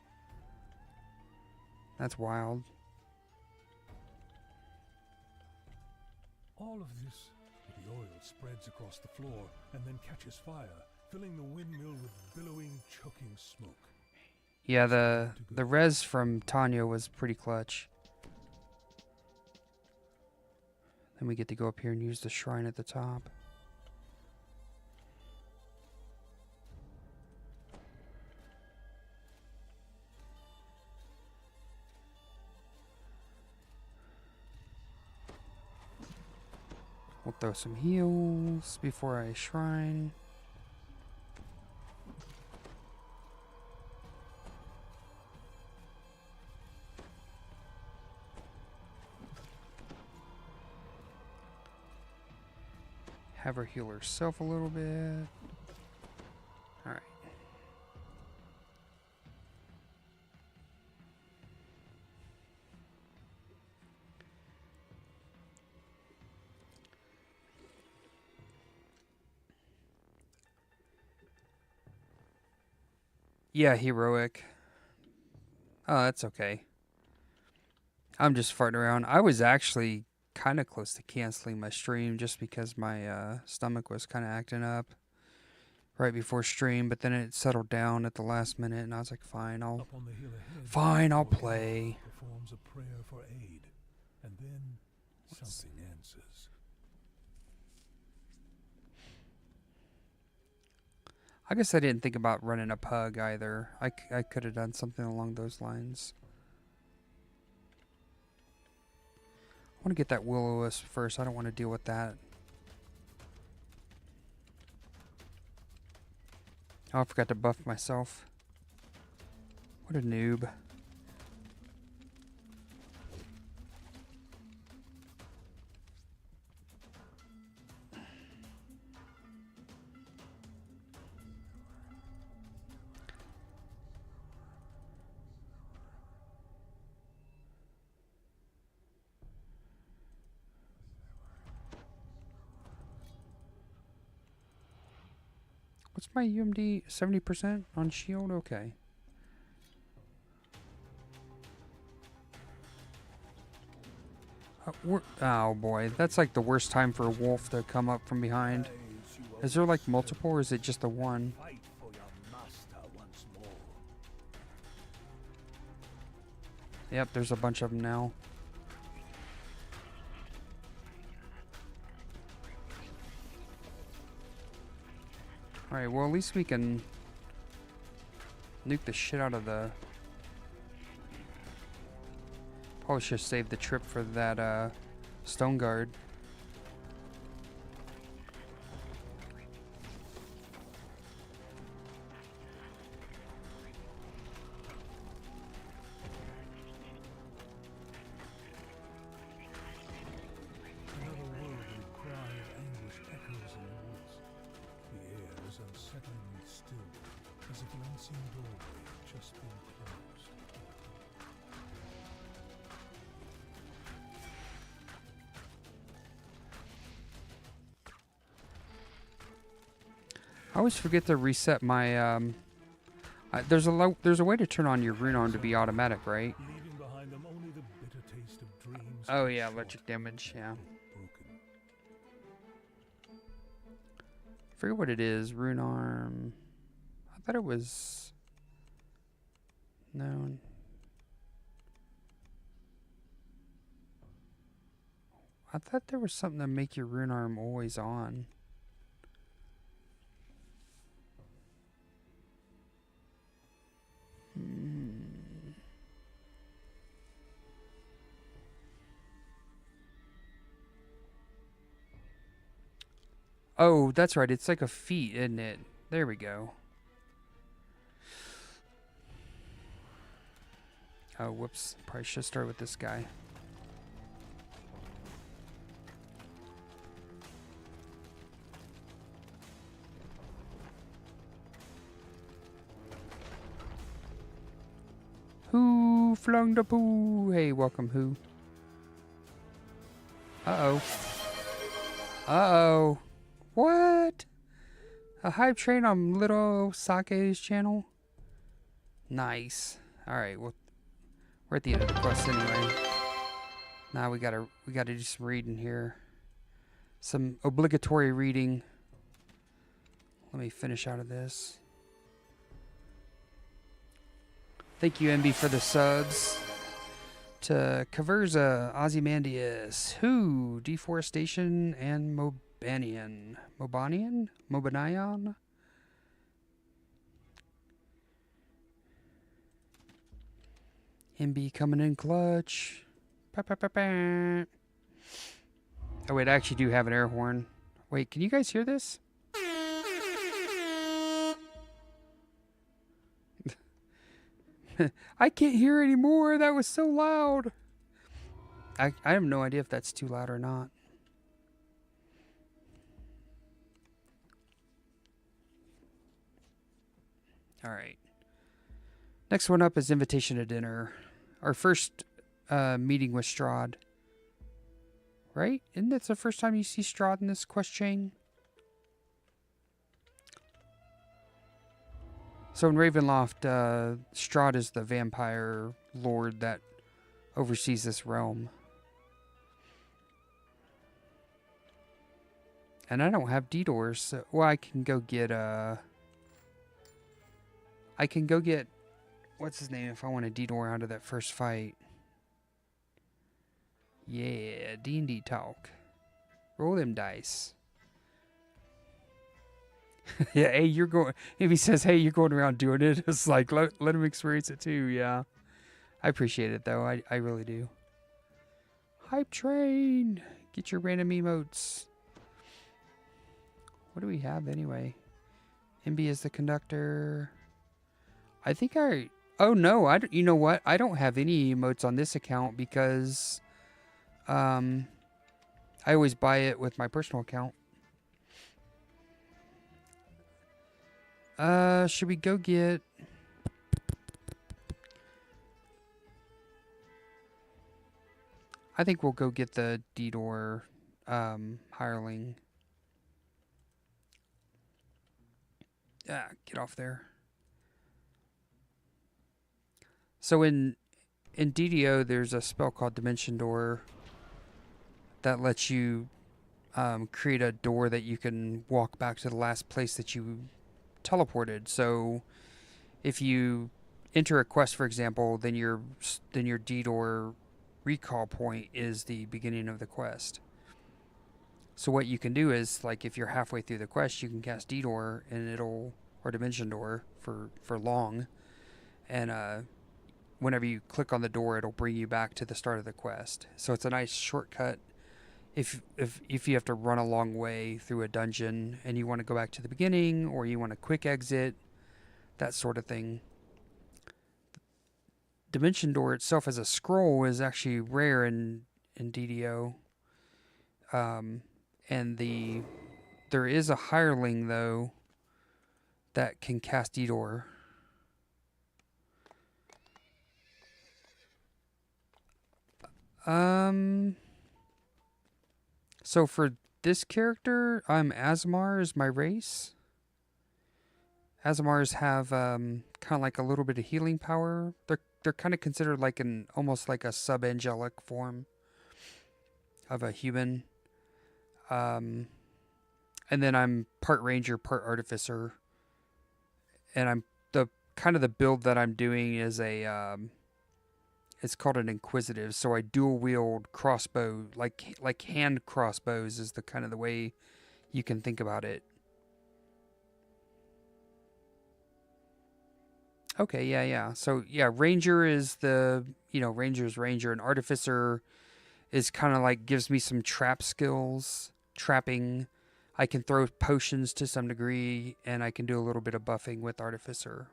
That's wild. All of this, the oil spreads across the floor and then catches fire, filling the windmill with billowing, choking smoke. Yeah, the res from Tanya was pretty clutch. Then we get to go up here and use the shrine at the top. We'll throw some heals before I shrine. Have her heal herself a little bit. Alright. Yeah, heroic. Oh, that's okay. I'm just farting around. I was actually kind of close to canceling my stream just because my stomach was kind of acting up right before stream, but then it settled down at the last minute, and I was like, "Fine, I'll play." Performs a prayer for aid, and then something answers. I guess I didn't think about running a pug either. I could have done something along those lines. I want to get that will-o-wisp first. I don't want to deal with that. Oh, I forgot to buff myself. What a noob. What's my UMD? 70% on shield? Okay. Oh boy, that's like the worst time for a wolf to come up from behind. Is there like multiple, or is it just the one? Fight for your master once more. Yep, there's a bunch of them now. Alright, well, at least we can nuke the shit out of the... Probably should save the trip for that stone guard. Another worldly cry of anguish echoes in the woods. The air is unsettlingly still, as if an unseen doorway had just been closed. I always forget to reset my... there's a way to turn on your rune arm to be automatic, right? Leaving behind them only the bitter taste of dreams. Oh yeah, electric damage, yeah. Broken. Forget what it is. Rune arm. I thought it was... No. I thought there was something to make your rune arm always on. Oh, that's right. It's like a feat, isn't it? There we go. Oh, whoops. Probably should start with this guy. Who flung the poo? Hey, welcome, who? Uh-oh. Uh-oh. What? A hype train on little Sake's channel? Nice. Alright, well, we're at the end of the quest anyway. Now we gotta do some reading here. Some obligatory reading. Let me finish out of this. Thank you, MB, for the subs. to Caverza, Ozymandias, Who, Deforestation, and Mobanian. Mobanion? MB coming in clutch. Ba-ba-ba-ba. Oh, wait, I actually do have an air horn. Wait, can you guys hear this? I can't hear anymore. That was so loud. I have no idea if that's too loud or not. All right. Next one up is Invitation to Dinner. Our first meeting with Strahd. Right? Isn't that the first time you see Strahd in this quest chain? So in Ravenloft, Strahd is the vampire lord that oversees this realm. And I don't have D-doors, so... Well, I can go get, what's his name if I want a D-door out of that first fight. Yeah, D&D talk. Roll them dice. Yeah, hey, you're going... If he says, hey, you're going around doing it, it's like, let him experience it too, yeah. I appreciate it, though. I really do. Hype train! Get your random emotes. What do we have, anyway? MB is the conductor. I think I... Oh, no, you know what? I don't have any emotes on this account because... I always buy it with my personal account. Should we go get... I think we'll go get the D-door hireling. Ah, get off there. So in DDO, there's a spell called Dimension Door that lets you create a door that you can walk back to the last place that you teleported. So if you enter a quest, for example, then your D-door recall point is the beginning of the quest. So what you can do is, like, if you're halfway through the quest, you can cast D-door and or Dimension Door for long, and whenever you click on the door, it'll bring you back to the start of the quest. So it's a nice shortcut if you have to run a long way through a dungeon and you want to go back to the beginning, or you want a quick exit, that sort of thing. Dimension Door itself as a scroll is actually rare in DDO. And there is a hireling, though, that can cast D-door. So for this character, Aasimar is my race. Aasimars have kind of like a little bit of healing power. They're kind of considered like almost like a sub-angelic form of a human. And then I'm part ranger, part artificer. And I'm the build that I'm doing is it's called an inquisitive. So I dual wield crossbow, like hand crossbows is the way you can think about it. Okay, yeah. So yeah, ranger is ranger's ranger, and artificer is kind of like gives me some trap skills, trapping. I can throw potions to some degree, and I can do a little bit of buffing with artificer.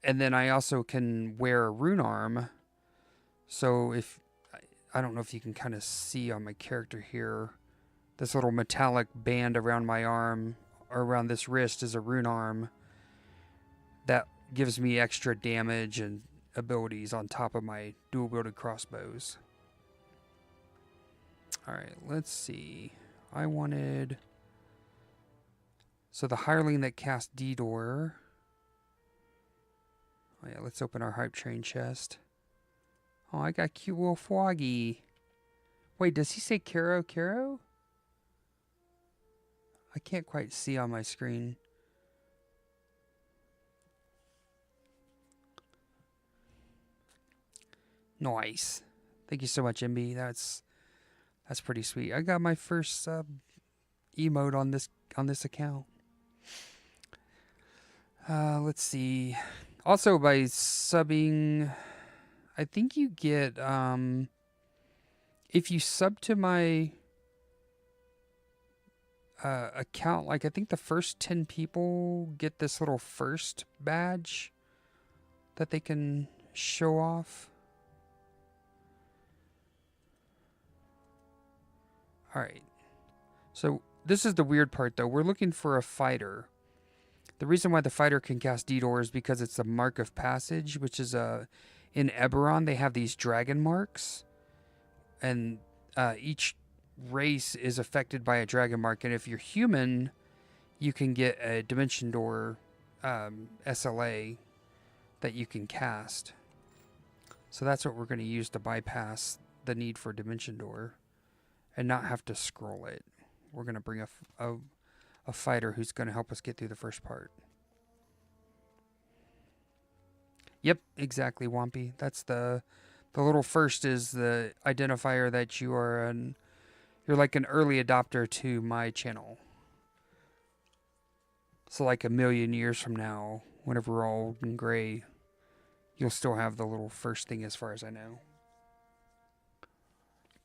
And then I also can wear a rune arm. So I don't know if you can kind of see on my character here, this little metallic band around my arm, or around this wrist, is a rune arm that gives me extra damage and abilities on top of my dual-wielded crossbows. Alright, let's see. So the hireling that cast D-door. Oh yeah, let's open our hype train chest. Oh, I got cute little Froggy. Wait, does he say Caro? I can't quite see on my screen. Nice. Thank you so much, MB. That's pretty sweet. I got my first emote on this account. Let's see. Also, by subbing, I think you get if you sub to my account, like I think the first 10 people get this little first badge that they can show off. All right. So this is the weird part, though. We're looking for a fighter. The reason why the fighter can cast D-Door is because it's a mark of passage, which is in Eberron they have these dragon marks, and each race is affected by a dragon mark. And if you're human, you can get a Dimension Door SLA that you can cast. So that's what we're going to use to bypass the need for Dimension Door and not have to scroll it. We're going to bring a fighter who's going to help us get through the first part. Yep, exactly, Wampy. That's the little first is the identifier that you're like an early adopter to my channel. So like a million years from now, whenever we're all old and gray, you'll still have the little first thing as far as I know.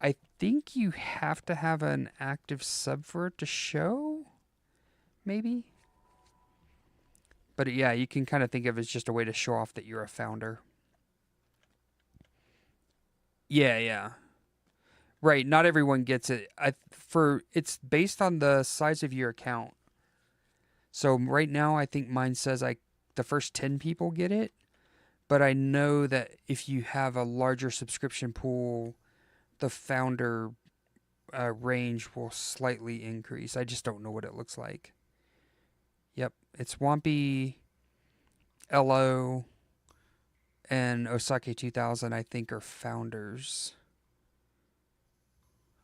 I think you have to have an active sub for it to show, maybe. But yeah, you can kind of think of it as just a way to show off that you're a founder. Yeah. Right, not everyone gets it. It's based on the size of your account. So right now I think mine says the first 10 people get it, but I know that if you have a larger subscription pool, the founder range will slightly increase. I just don't know what it looks like. Yep, it's Wampy, LO, and Osake 2000, I think, are founders.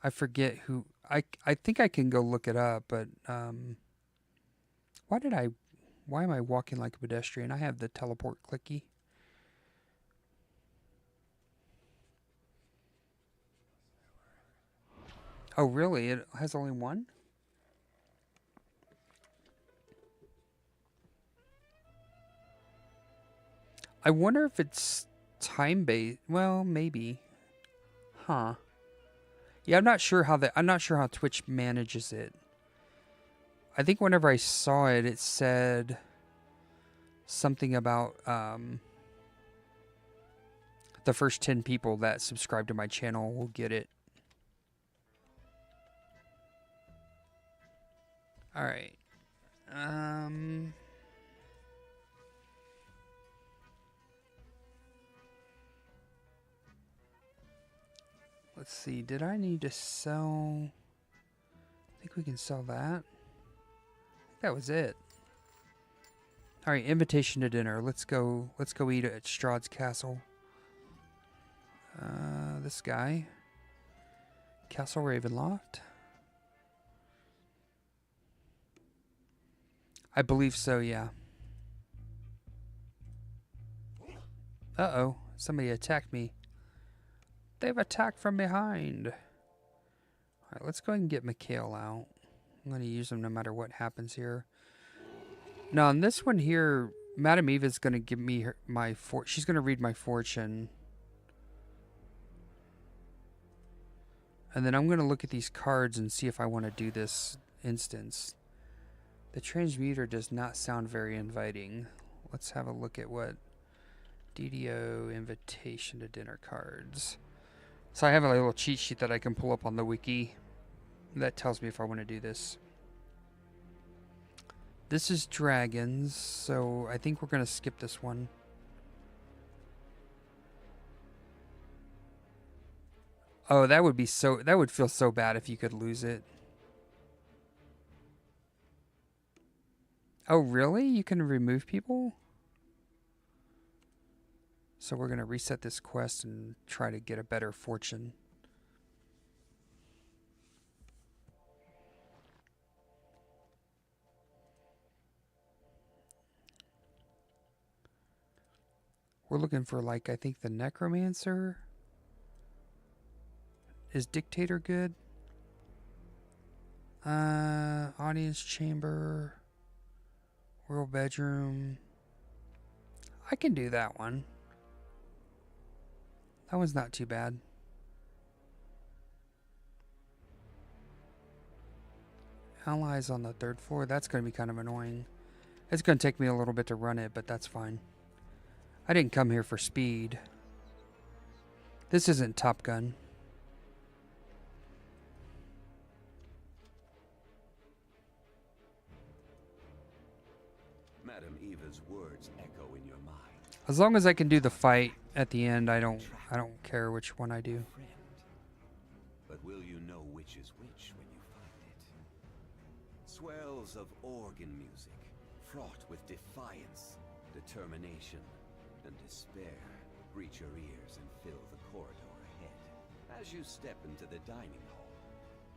I forget who. I think I can go look it up, but why am I walking like a pedestrian? I have the teleport clicky. Oh, really? It has only one? I wonder if it's time-based. Well, maybe. Huh. Yeah, I'm not sure how Twitch manages it. I think whenever I saw it, it said something about the first 10 people that subscribe to my channel will get it. All right. Let's see. Did I need to sell? I think we can sell that. I think that was it. All right, invitation to dinner. Let's go eat at Strahd's Castle. This guy. Castle Ravenloft. I believe so, yeah. Uh-oh, somebody attacked me. They've attacked from behind. Alright, let's go ahead and get Mikhail out. I'm going to use him no matter what happens here. Now, on this one here, Madame Eva's going to give me she's going to read my fortune. And then I'm going to look at these cards and see if I want to do this instance. The transmuter does not sound very inviting. Let's have a look at what DDO invitation to dinner cards. So I have a little cheat sheet that I can pull up on the wiki that tells me if I want to do this. This is dragons, so I think we're going to skip this one. Oh, that would feel so bad if you could lose it. Oh, really? You can remove people? So we're going to reset this quest and try to get a better fortune. We're looking for, like, I think the Necromancer. Is dictator good? Audience chamber. Royal bedroom. I can do that one. That one's not too bad. Allies on the 3rd floor. That's going to be kind of annoying. It's going to take me a little bit to run it, but that's fine. I didn't come here for speed. This isn't Top Gun. Madam Eva's words echo in your mind. As long as I can do the fight at the end, I don't care which one I do. Friend. But will you know which is which when you find it? Swells of organ music, fraught with defiance, determination, and despair, reach your ears and fill the corridor ahead. As you step into the dining hall,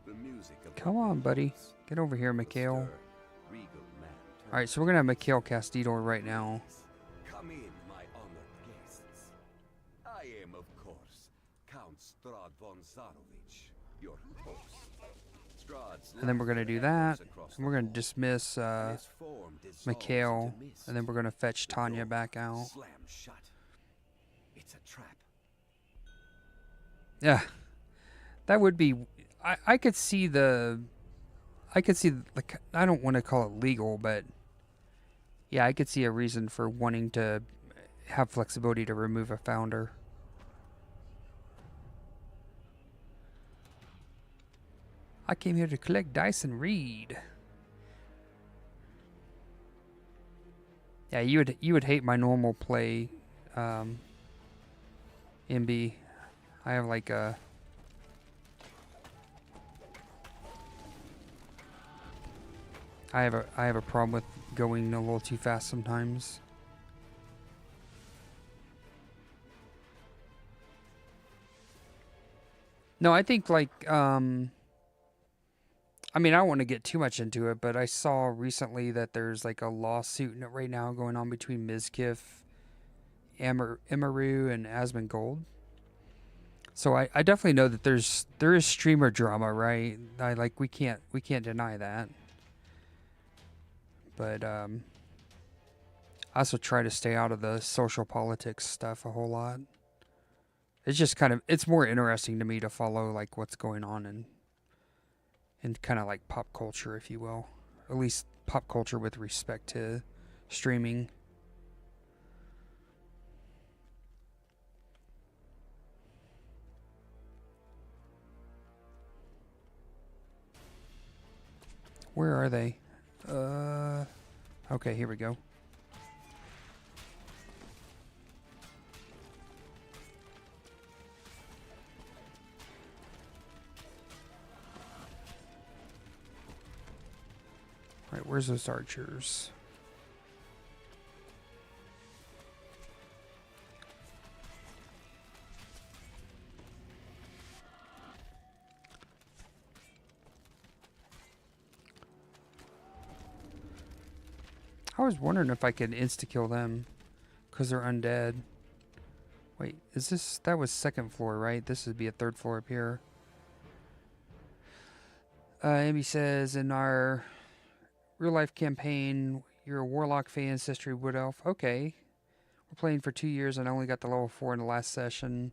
the music of Come on, buddy. Get over here, Mikhail. Alright, so we're going to have Mikhail Castidor right now. Come in, my honored guests. I am, of course, Count Strad von Zarovich, your host. And then we're going to do that. And we're going to dismiss Mikhail. And then we're going to fetch Tanya back out. Slam shut. It's a trap. Yeah. That would be... I could see the... I don't want to call it legal, but... Yeah, I could see a reason for wanting to have flexibility to remove a founder. I came here to collect dice and read. Yeah, you would hate my normal play, MB. I have like a... I have a problem with going a little too fast sometimes. No, I think like I mean, I don't want to get too much into it, but I saw recently that there's like a lawsuit right now going on between Mizkif, Emaru, and Asmongold. So I definitely know that there is streamer drama, right? We can't deny that. But I also try to stay out of the social politics stuff a whole lot. It's just it's more interesting to me to follow like what's going on in kind of like pop culture, if you will. At least pop culture with respect to streaming. Where are they? Okay, here we go. All right, where's those archers? I was wondering if I could insta-kill them because they're undead. Wait, is this... That was 2nd floor, right? This would be a 3rd floor up here. Amy says, in our real-life campaign, you're a warlock, fae, ancestry, wood elf. Okay. We're playing for 2 years and I only got the level 4 in the last session.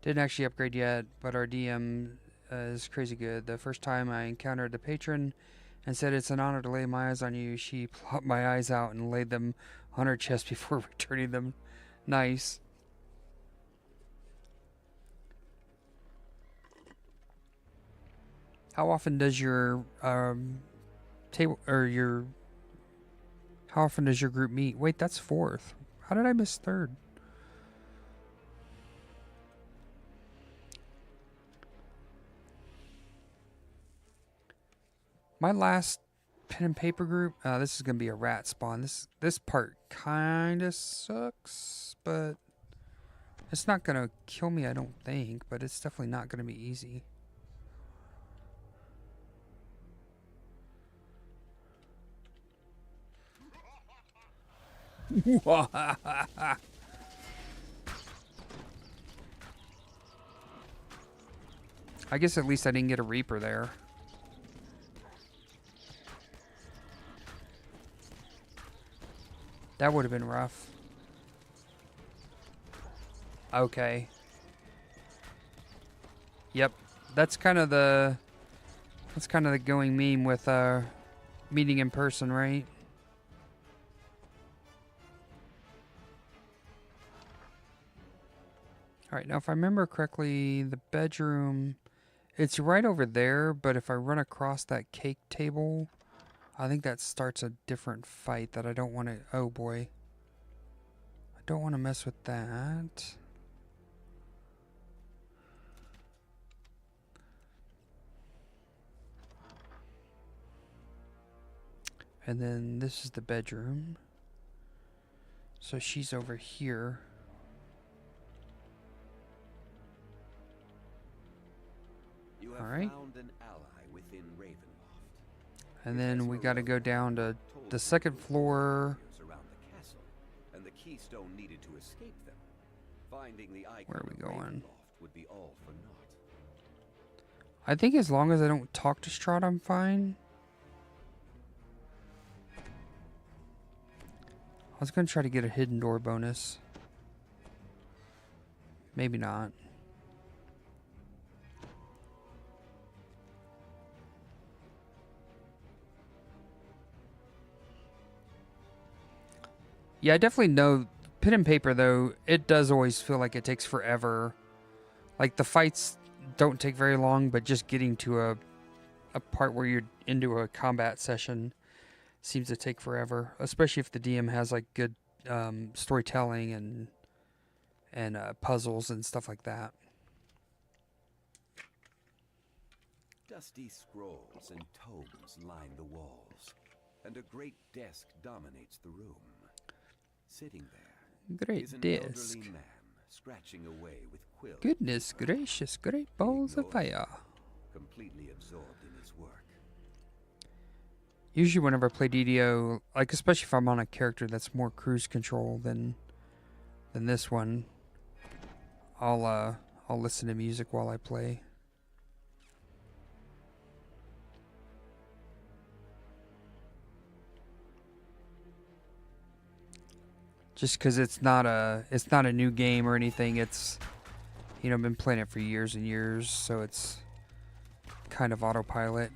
Didn't actually upgrade yet, but our DM is crazy good. The first time I encountered the patron... and said it's an honor to lay my eyes on you. She plopped my eyes out and laid them on her chest before returning them. Nice. How often does your table or your... How often does your group meet? Wait, that's 4th. How did I miss 3rd? My last pen and paper group, this is going to be a rat spawn. This part kind of sucks, but it's not going to kill me, I don't think, but it's definitely not going to be easy. I guess at least I didn't get a Reaper there. That would have been rough. Okay. Yep. That's kind of the going meme with meeting in person, right? Alright, now if I remember correctly, the bedroom, it's right over there, but if I run across that cake table, I think that starts a different fight that I don't want to... Oh boy. I don't want to mess with that. And then this is the bedroom. So she's over here. You have Alright. found an ally within Ravenloft. And then we got to go down to the second floor. Around the castle, and the keystone needed to escape them. Finding the icon Where are we of going? Ravenloft would be all for naught. I think as long as I don't talk to Strahd, I'm fine. I was going to try to get a hidden door bonus. Maybe not. Yeah, I definitely know pen and paper, though, it does always feel like it takes forever. Like, the fights don't take very long, but just getting to a part where you're into a combat session seems to take forever. Especially if the DM has, like, good storytelling and puzzles and stuff like that. Dusty scrolls and tomes line the walls, and a great desk dominates the room. Sitting there Great is an disc. elderly man scratching away with quills. Goodness gracious, great balls of fire. Completely absorbed in his work. Usually whenever I play DDO, like especially if I'm on a character that's more cruise control than this one, I'll listen to music while I play. Just because it's not a new game or anything. It's, you know, I've been playing it for years and years, so it's kind of autopilot.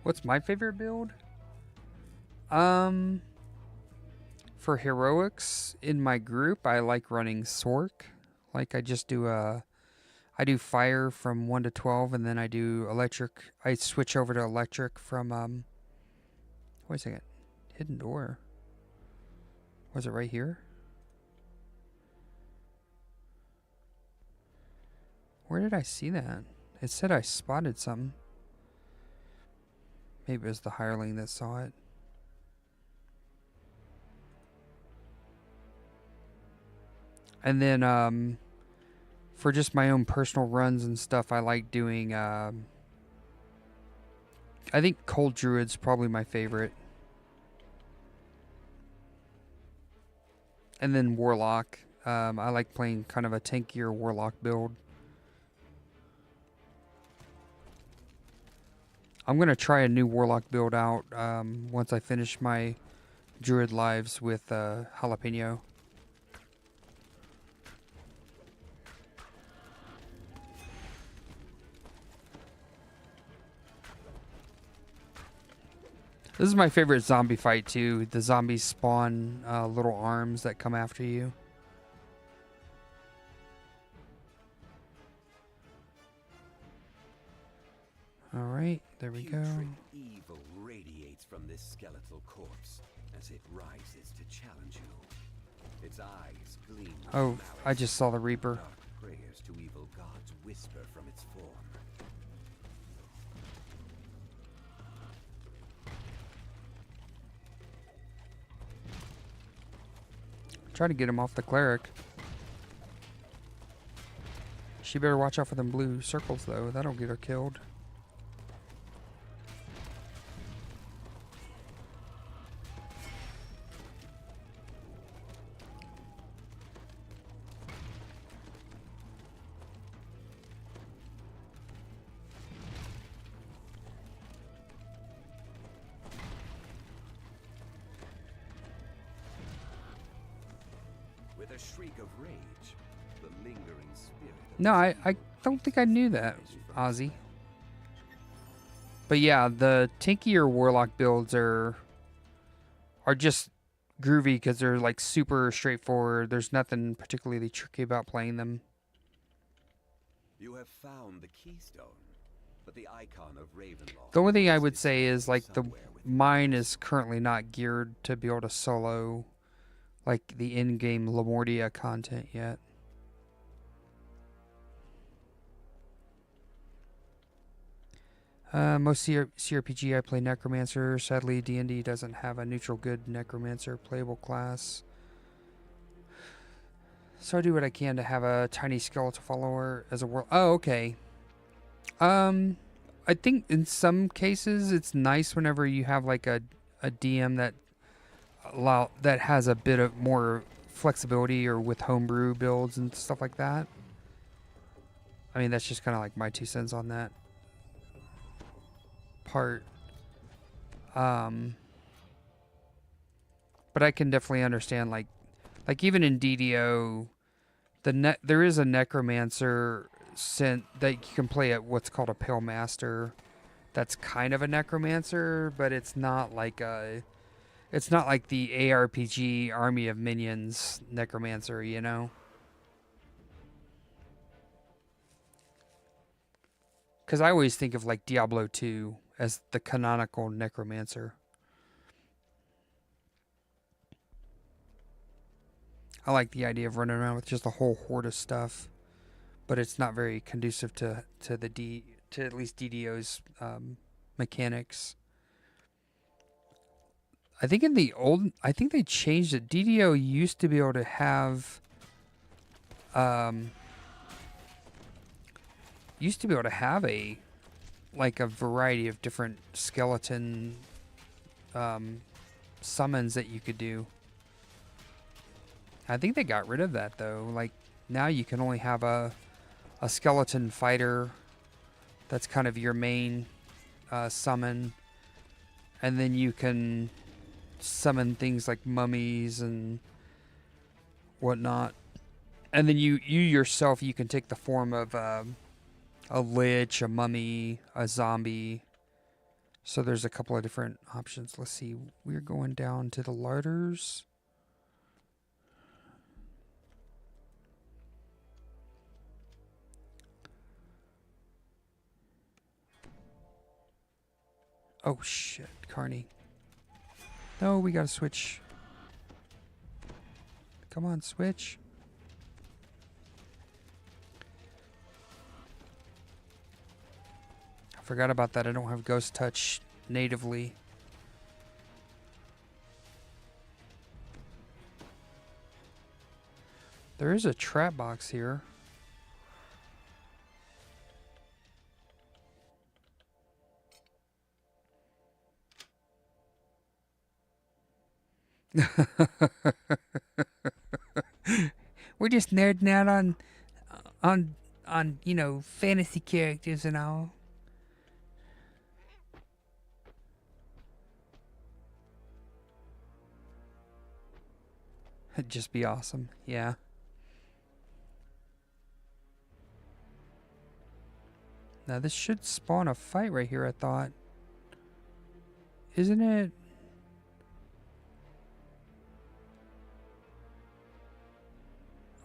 What's my favorite build? For heroics in my group, I like running Sork. Like I just do I do fire from 1 to 12, and then I do electric. I switch over to electric from wait a second. Hidden door. Was it right here? Where did I see that? It said I spotted something. Maybe it was the hireling that saw it. And then for just my own personal runs and stuff, I like doing I think Cold Druid's probably my favorite. And then Warlock. I like playing kind of a tankier Warlock build. I'm going to try a new Warlock build out once I finish my Druid lives with Jalapeno. This is my favorite zombie fight too. The zombies spawn little arms that come after you. Alright, there we go. Putrid evil radiates from this skeletal corpse as it rises to challenge you. Its eyes gleam with Oh, malice. I just saw the Reaper. Dark prayers to evil gods whisper from its form. Try to get him off the cleric. She better watch out for them blue circles, though. That'll get her killed. With a shriek of rage, the lingering spirit of No, I don't think I knew that, Ozzy. But yeah, the tankier warlock builds are just groovy because they're like super straightforward. There's nothing particularly tricky about playing them. You have found the keystone, but the icon of Ravenloft. The only thing I would say is like somewhere within mine is currently not geared to be able to solo like the in-game Lamordia content yet. Most CRPG I play Necromancer. Sadly, D&D doesn't have a neutral good Necromancer playable class. So I do what I can to have a tiny skeletal follower as a world. Oh, okay. I think in some cases it's nice whenever you have like a DM that has a bit of more flexibility, or with homebrew builds and stuff like that. I mean, that's just kind of like my 2 cents on that part. But I can definitely understand like even in DDO, there is a necromancer that you can play at what's called a Pale Master. That's kind of a necromancer, but it's not like the ARPG Army of Minions necromancer, you know? Because I always think of like Diablo 2 as the canonical necromancer. I like the idea of running around with just a whole horde of stuff, but it's not very conducive to at least DDO's mechanics. I think I think they changed it. DDO used to be able to have a variety of different skeleton summons that you could do. I think they got rid of that though. Like now you can only have a skeleton fighter. That's kind of your main summon, and then you can summon things like mummies and whatnot. And then you yourself, you can take the form of a lich, a mummy, a zombie. So there's a couple of different options. Let's see. We're going down to the larders. Oh shit, Carney. No, we gotta switch. Come on, switch. I forgot about that. I don't have Ghost Touch natively. There is a trap box here. We're just nerding out on you know, fantasy characters and all. It'd just be awesome, yeah. Now this should spawn a fight right here, I thought. Isn't it?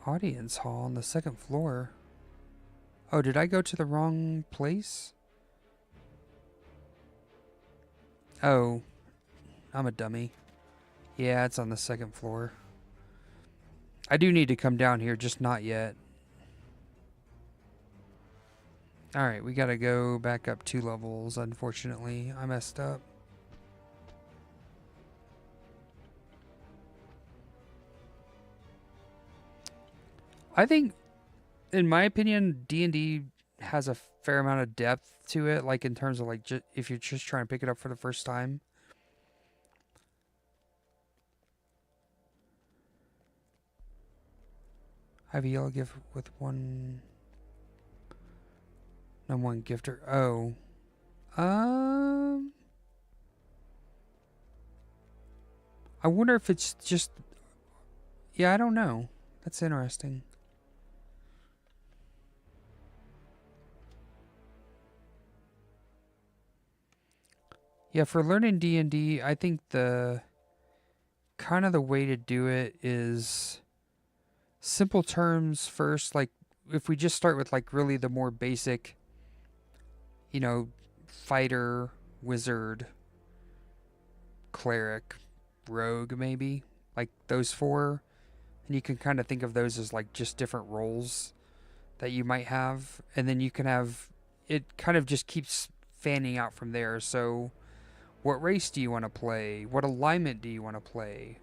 Audience hall on the 2nd floor. Oh, did I go to the wrong place? Oh, I'm a dummy. Yeah, it's on the 2nd floor. I do need to come down here, just not yet. Alright, we gotta go back up 2 levels, unfortunately. I messed up. I think, in my opinion, D&D has a fair amount of depth to it, like in terms of like if you're just trying to pick it up for the first time. I have a yellow gift with one. No one gifter. Oh. I wonder if it's just. Yeah, I don't know. That's interesting. Yeah, for learning D&D, I think the kind of the way to do it is simple terms first. Like if we just start with like really the more basic, fighter, wizard, cleric, rogue, maybe like those four, and you can kind of think of those as like just different roles that you might have, and then you can have it kind of just keeps fanning out from there. So what race do you want to play? What alignment do you want to play?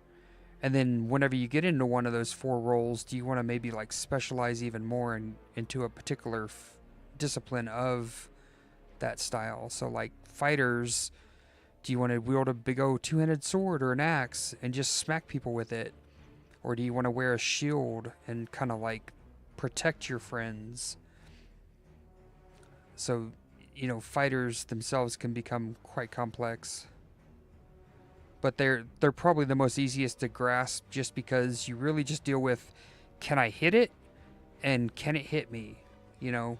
And then whenever you get into one of those four roles, do you want to maybe like specialize even more into a particular discipline of that style? So like fighters, do you want to wield a big old two-handed sword or an axe and just smack people with it? Or do you want to wear a shield and kind of like protect your friends? So, fighters themselves can become quite complex. But they're probably the most easiest to grasp just because you really just deal with, can I hit it? And can it hit me? And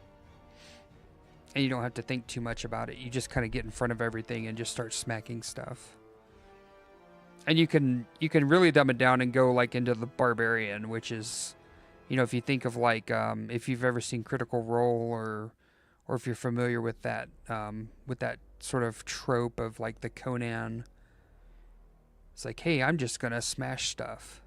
you don't have to think too much about it. You just kind of get in front of everything and just start smacking stuff. And you can really dumb it down and go like into the barbarian, which is, if you think of like, if you've ever seen Critical Role or if you're familiar with that sort of trope of like the Conan. It's like, hey, I'm just gonna smash stuff.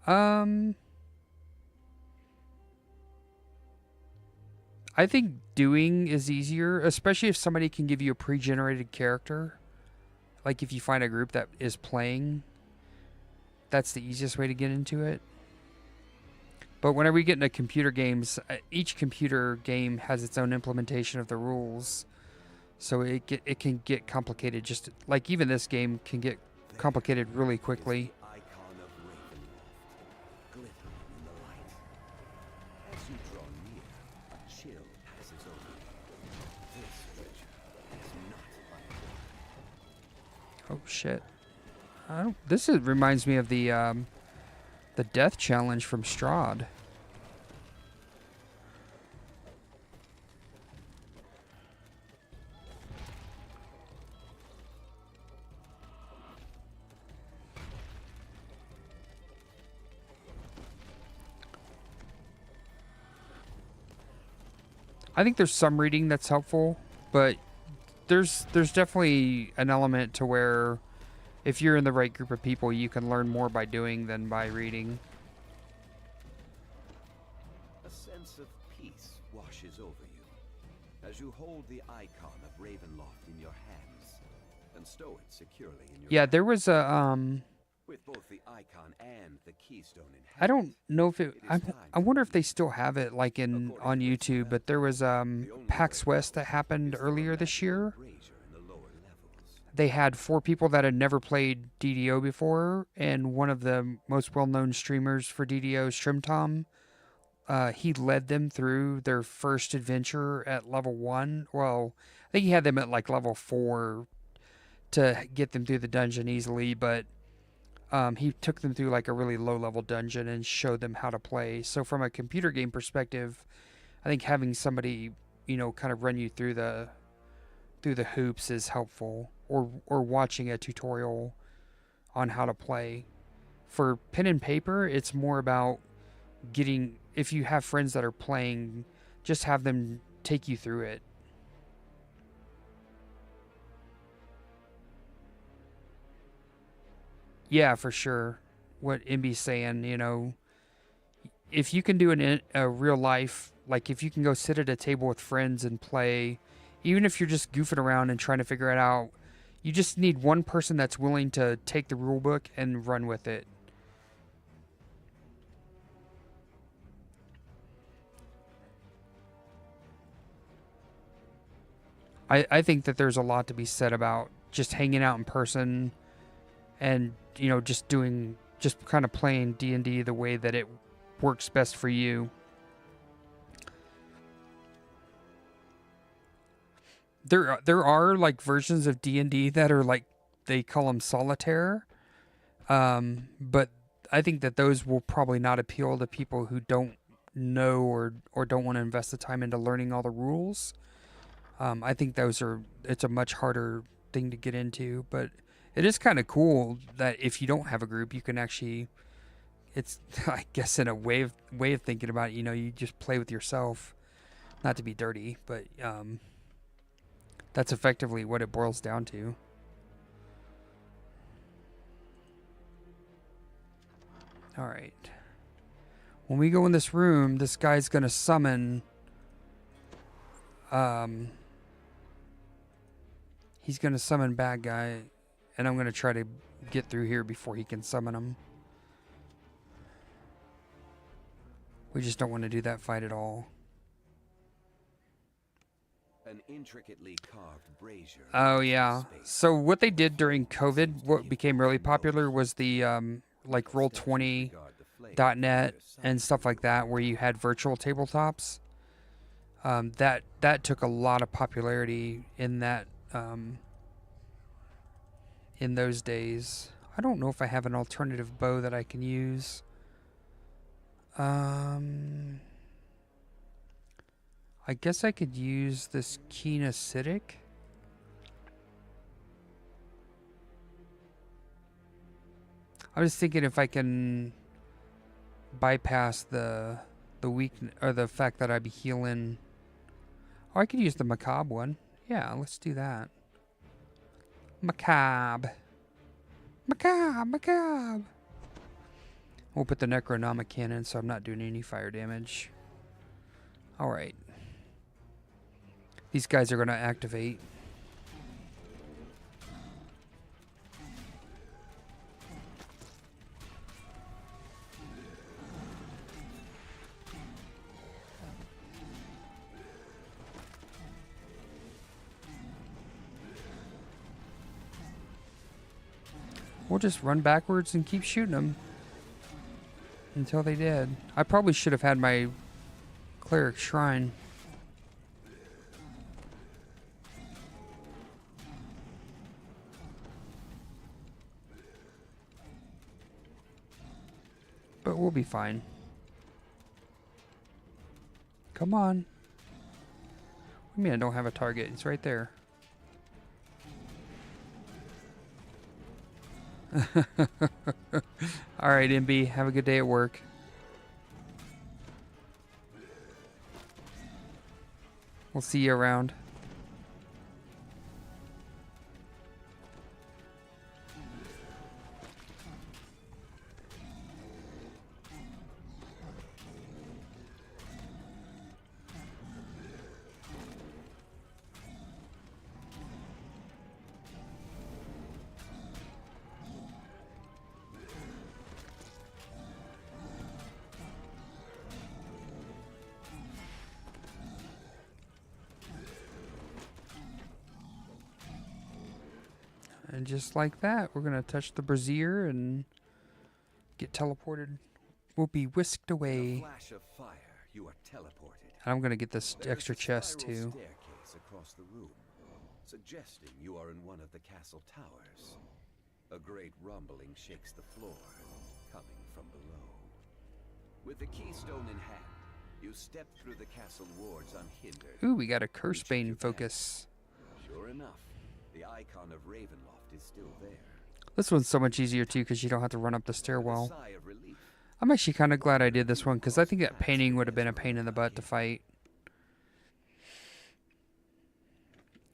I think doing is easier, especially if somebody can give you a pre-generated character. Like if you find a group that is playing, that's the easiest way to get into it. But whenever we get into computer games, each computer game has its own implementation of the rules. So it can get complicated. Just like even this game can get complicated really quickly. Icon of Ravenloft, glittering in the light. As you draw near, a chill passes over you. This treasure is not Oh shit! Reminds me of the death challenge from Strahd. I think there's some reading that's helpful, but there's definitely an element to where if you're in the right group of people, you can learn more by doing than by reading. A sense of peace washes over you as you hold the icon of Ravenloft in your hands and stow it securely in your Yeah, there was a with both the icon and the keystone in hand. I don't know if I wonder if they still have it like on YouTube, but there was PAX West that happened earlier this year. They had 4 people that had never played DDO before, and one of the most well-known streamers for DDO, Shrimtom, he led them through their first adventure at level 1. Well, I think he had them at like level 4 to get them through the dungeon easily, but he took them through like a really low-level dungeon and showed them how to play. So from a computer game perspective, I think having somebody, kind of run you through the hoops is helpful. Or watching a tutorial on how to play. For pen and paper, it's more about if you have friends that are playing, just have them take you through it. Yeah, for sure. What Imby's saying, if you can do a real life, like if you can go sit at a table with friends and play, even if you're just goofing around and trying to figure it out, You just need one person that's willing to take the rule book and run with it. I think that there's a lot to be said about just hanging out in person and, you know, just kind of playing D&D the way that it works best for you. There are like versions of D&D that are like, they call them solitaire. But I think that those will probably not appeal to people who don't know or don't want to invest the time into learning all the rules. I think it's a much harder thing to get into, but it is kind of cool that if you don't have a group, you can actually, it's, I guess in a way of thinking about it, you know, you just play with yourself, not to be dirty, but, that's effectively what it boils down to. All right. When we go in this room, this guy's going to summon, he's going to summon bad guy, and I'm going to try to get through here before he can summon him. We just don't want to do that fight at all. An intricately carved brazier. Oh, yeah. So what they did during COVID, what became really popular was the, like Roll20.net and stuff like that, where you had virtual tabletops. That took a lot of popularity in that, in those days. I don't know if I have an alternative bow that I can use. I guess I could use this keen acidic. I was thinking if I can bypass the weak or the fact that I'd be healing. Oh, I could use the macabre one. Yeah, let's do that. Macabre. We'll put the necronomic cannon so I'm not doing any fire damage. Alright. These guys are going to activate. We'll just run backwards and keep shooting them until they did. I probably should have had my cleric shrine. But we'll be fine. Come on. What do you mean I don't have a target? It's right there. Alright, MB. Have a good day at work. We'll see you around. And just like that, we're going to touch the brazier and get teleported. We'll be whisked away. Flash of fire, you are teleported. And I'm going to get this There is extra a chest spiral too. Staircase across the room, suggesting you are in one of the castle towers. A great rumbling shakes the floor, coming from below. With the keystone in hand, you step through the castle wards unhindered. Ooh, we got a Cursebane focus. Sure enough, the icon of Ravenloft is still there. This one's so much easier too because you don't have to run up the With a stairwell. sigh of relief, I'm actually kind of glad I did this one because I think that painting would have been a pain in the butt to fight.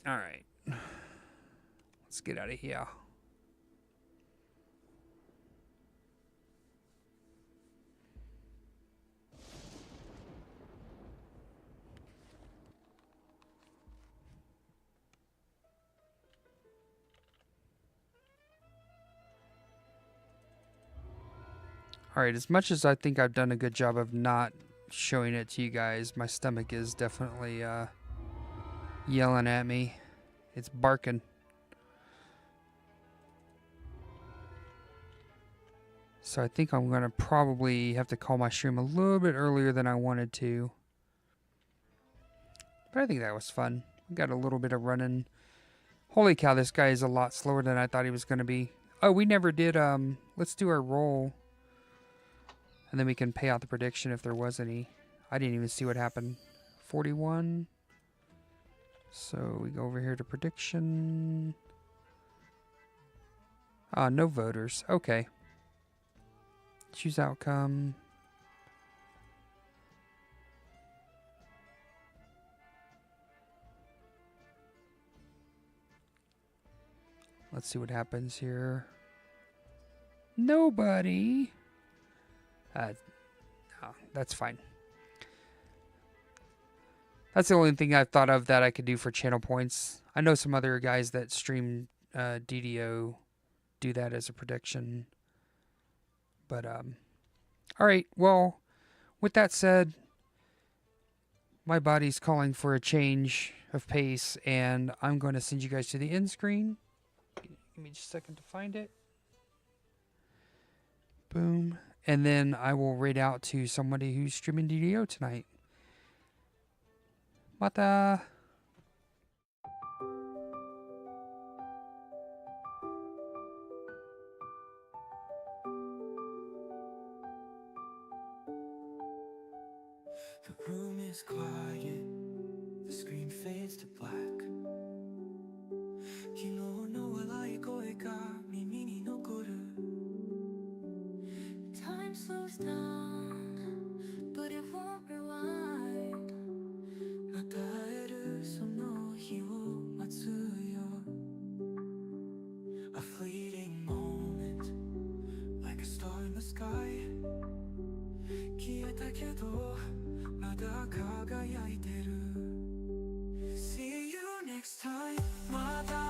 Alright. Let's get out of here. Alright, as much as I think I've done a good job of not showing it to you guys, my stomach is definitely yelling at me. It's barking. So I think I'm going to probably have to call my stream a little bit earlier than I wanted to. But I think that was fun. We got a little bit of running. Holy cow, this guy is a lot slower than I thought he was going to be. Oh, we never did, let's do our roll. And then we can pay out the prediction if there was any. I didn't even see what happened. 41. So we go over here to prediction. No voters. Okay. Choose outcome. Let's see what happens here. Nobody. No, that's fine. That's the only thing I've thought of that I could do for channel points. I know some other guys that stream DDO do that as a prediction. But, alright, well, with that said, my body's calling for a change of pace, and I'm going to send you guys to the end screen. Give me just a second to find it. Boom. And then I will raid out to somebody who's streaming DDO tonight. Mata! The room is quiet, the screen fades to black. 昨日の笑い声が耳に残る Time slows down, but it won't rewind また会えるその日を待つよ A fleeting moment, like a star in the sky 消えたけどまだ輝いてる See you next time また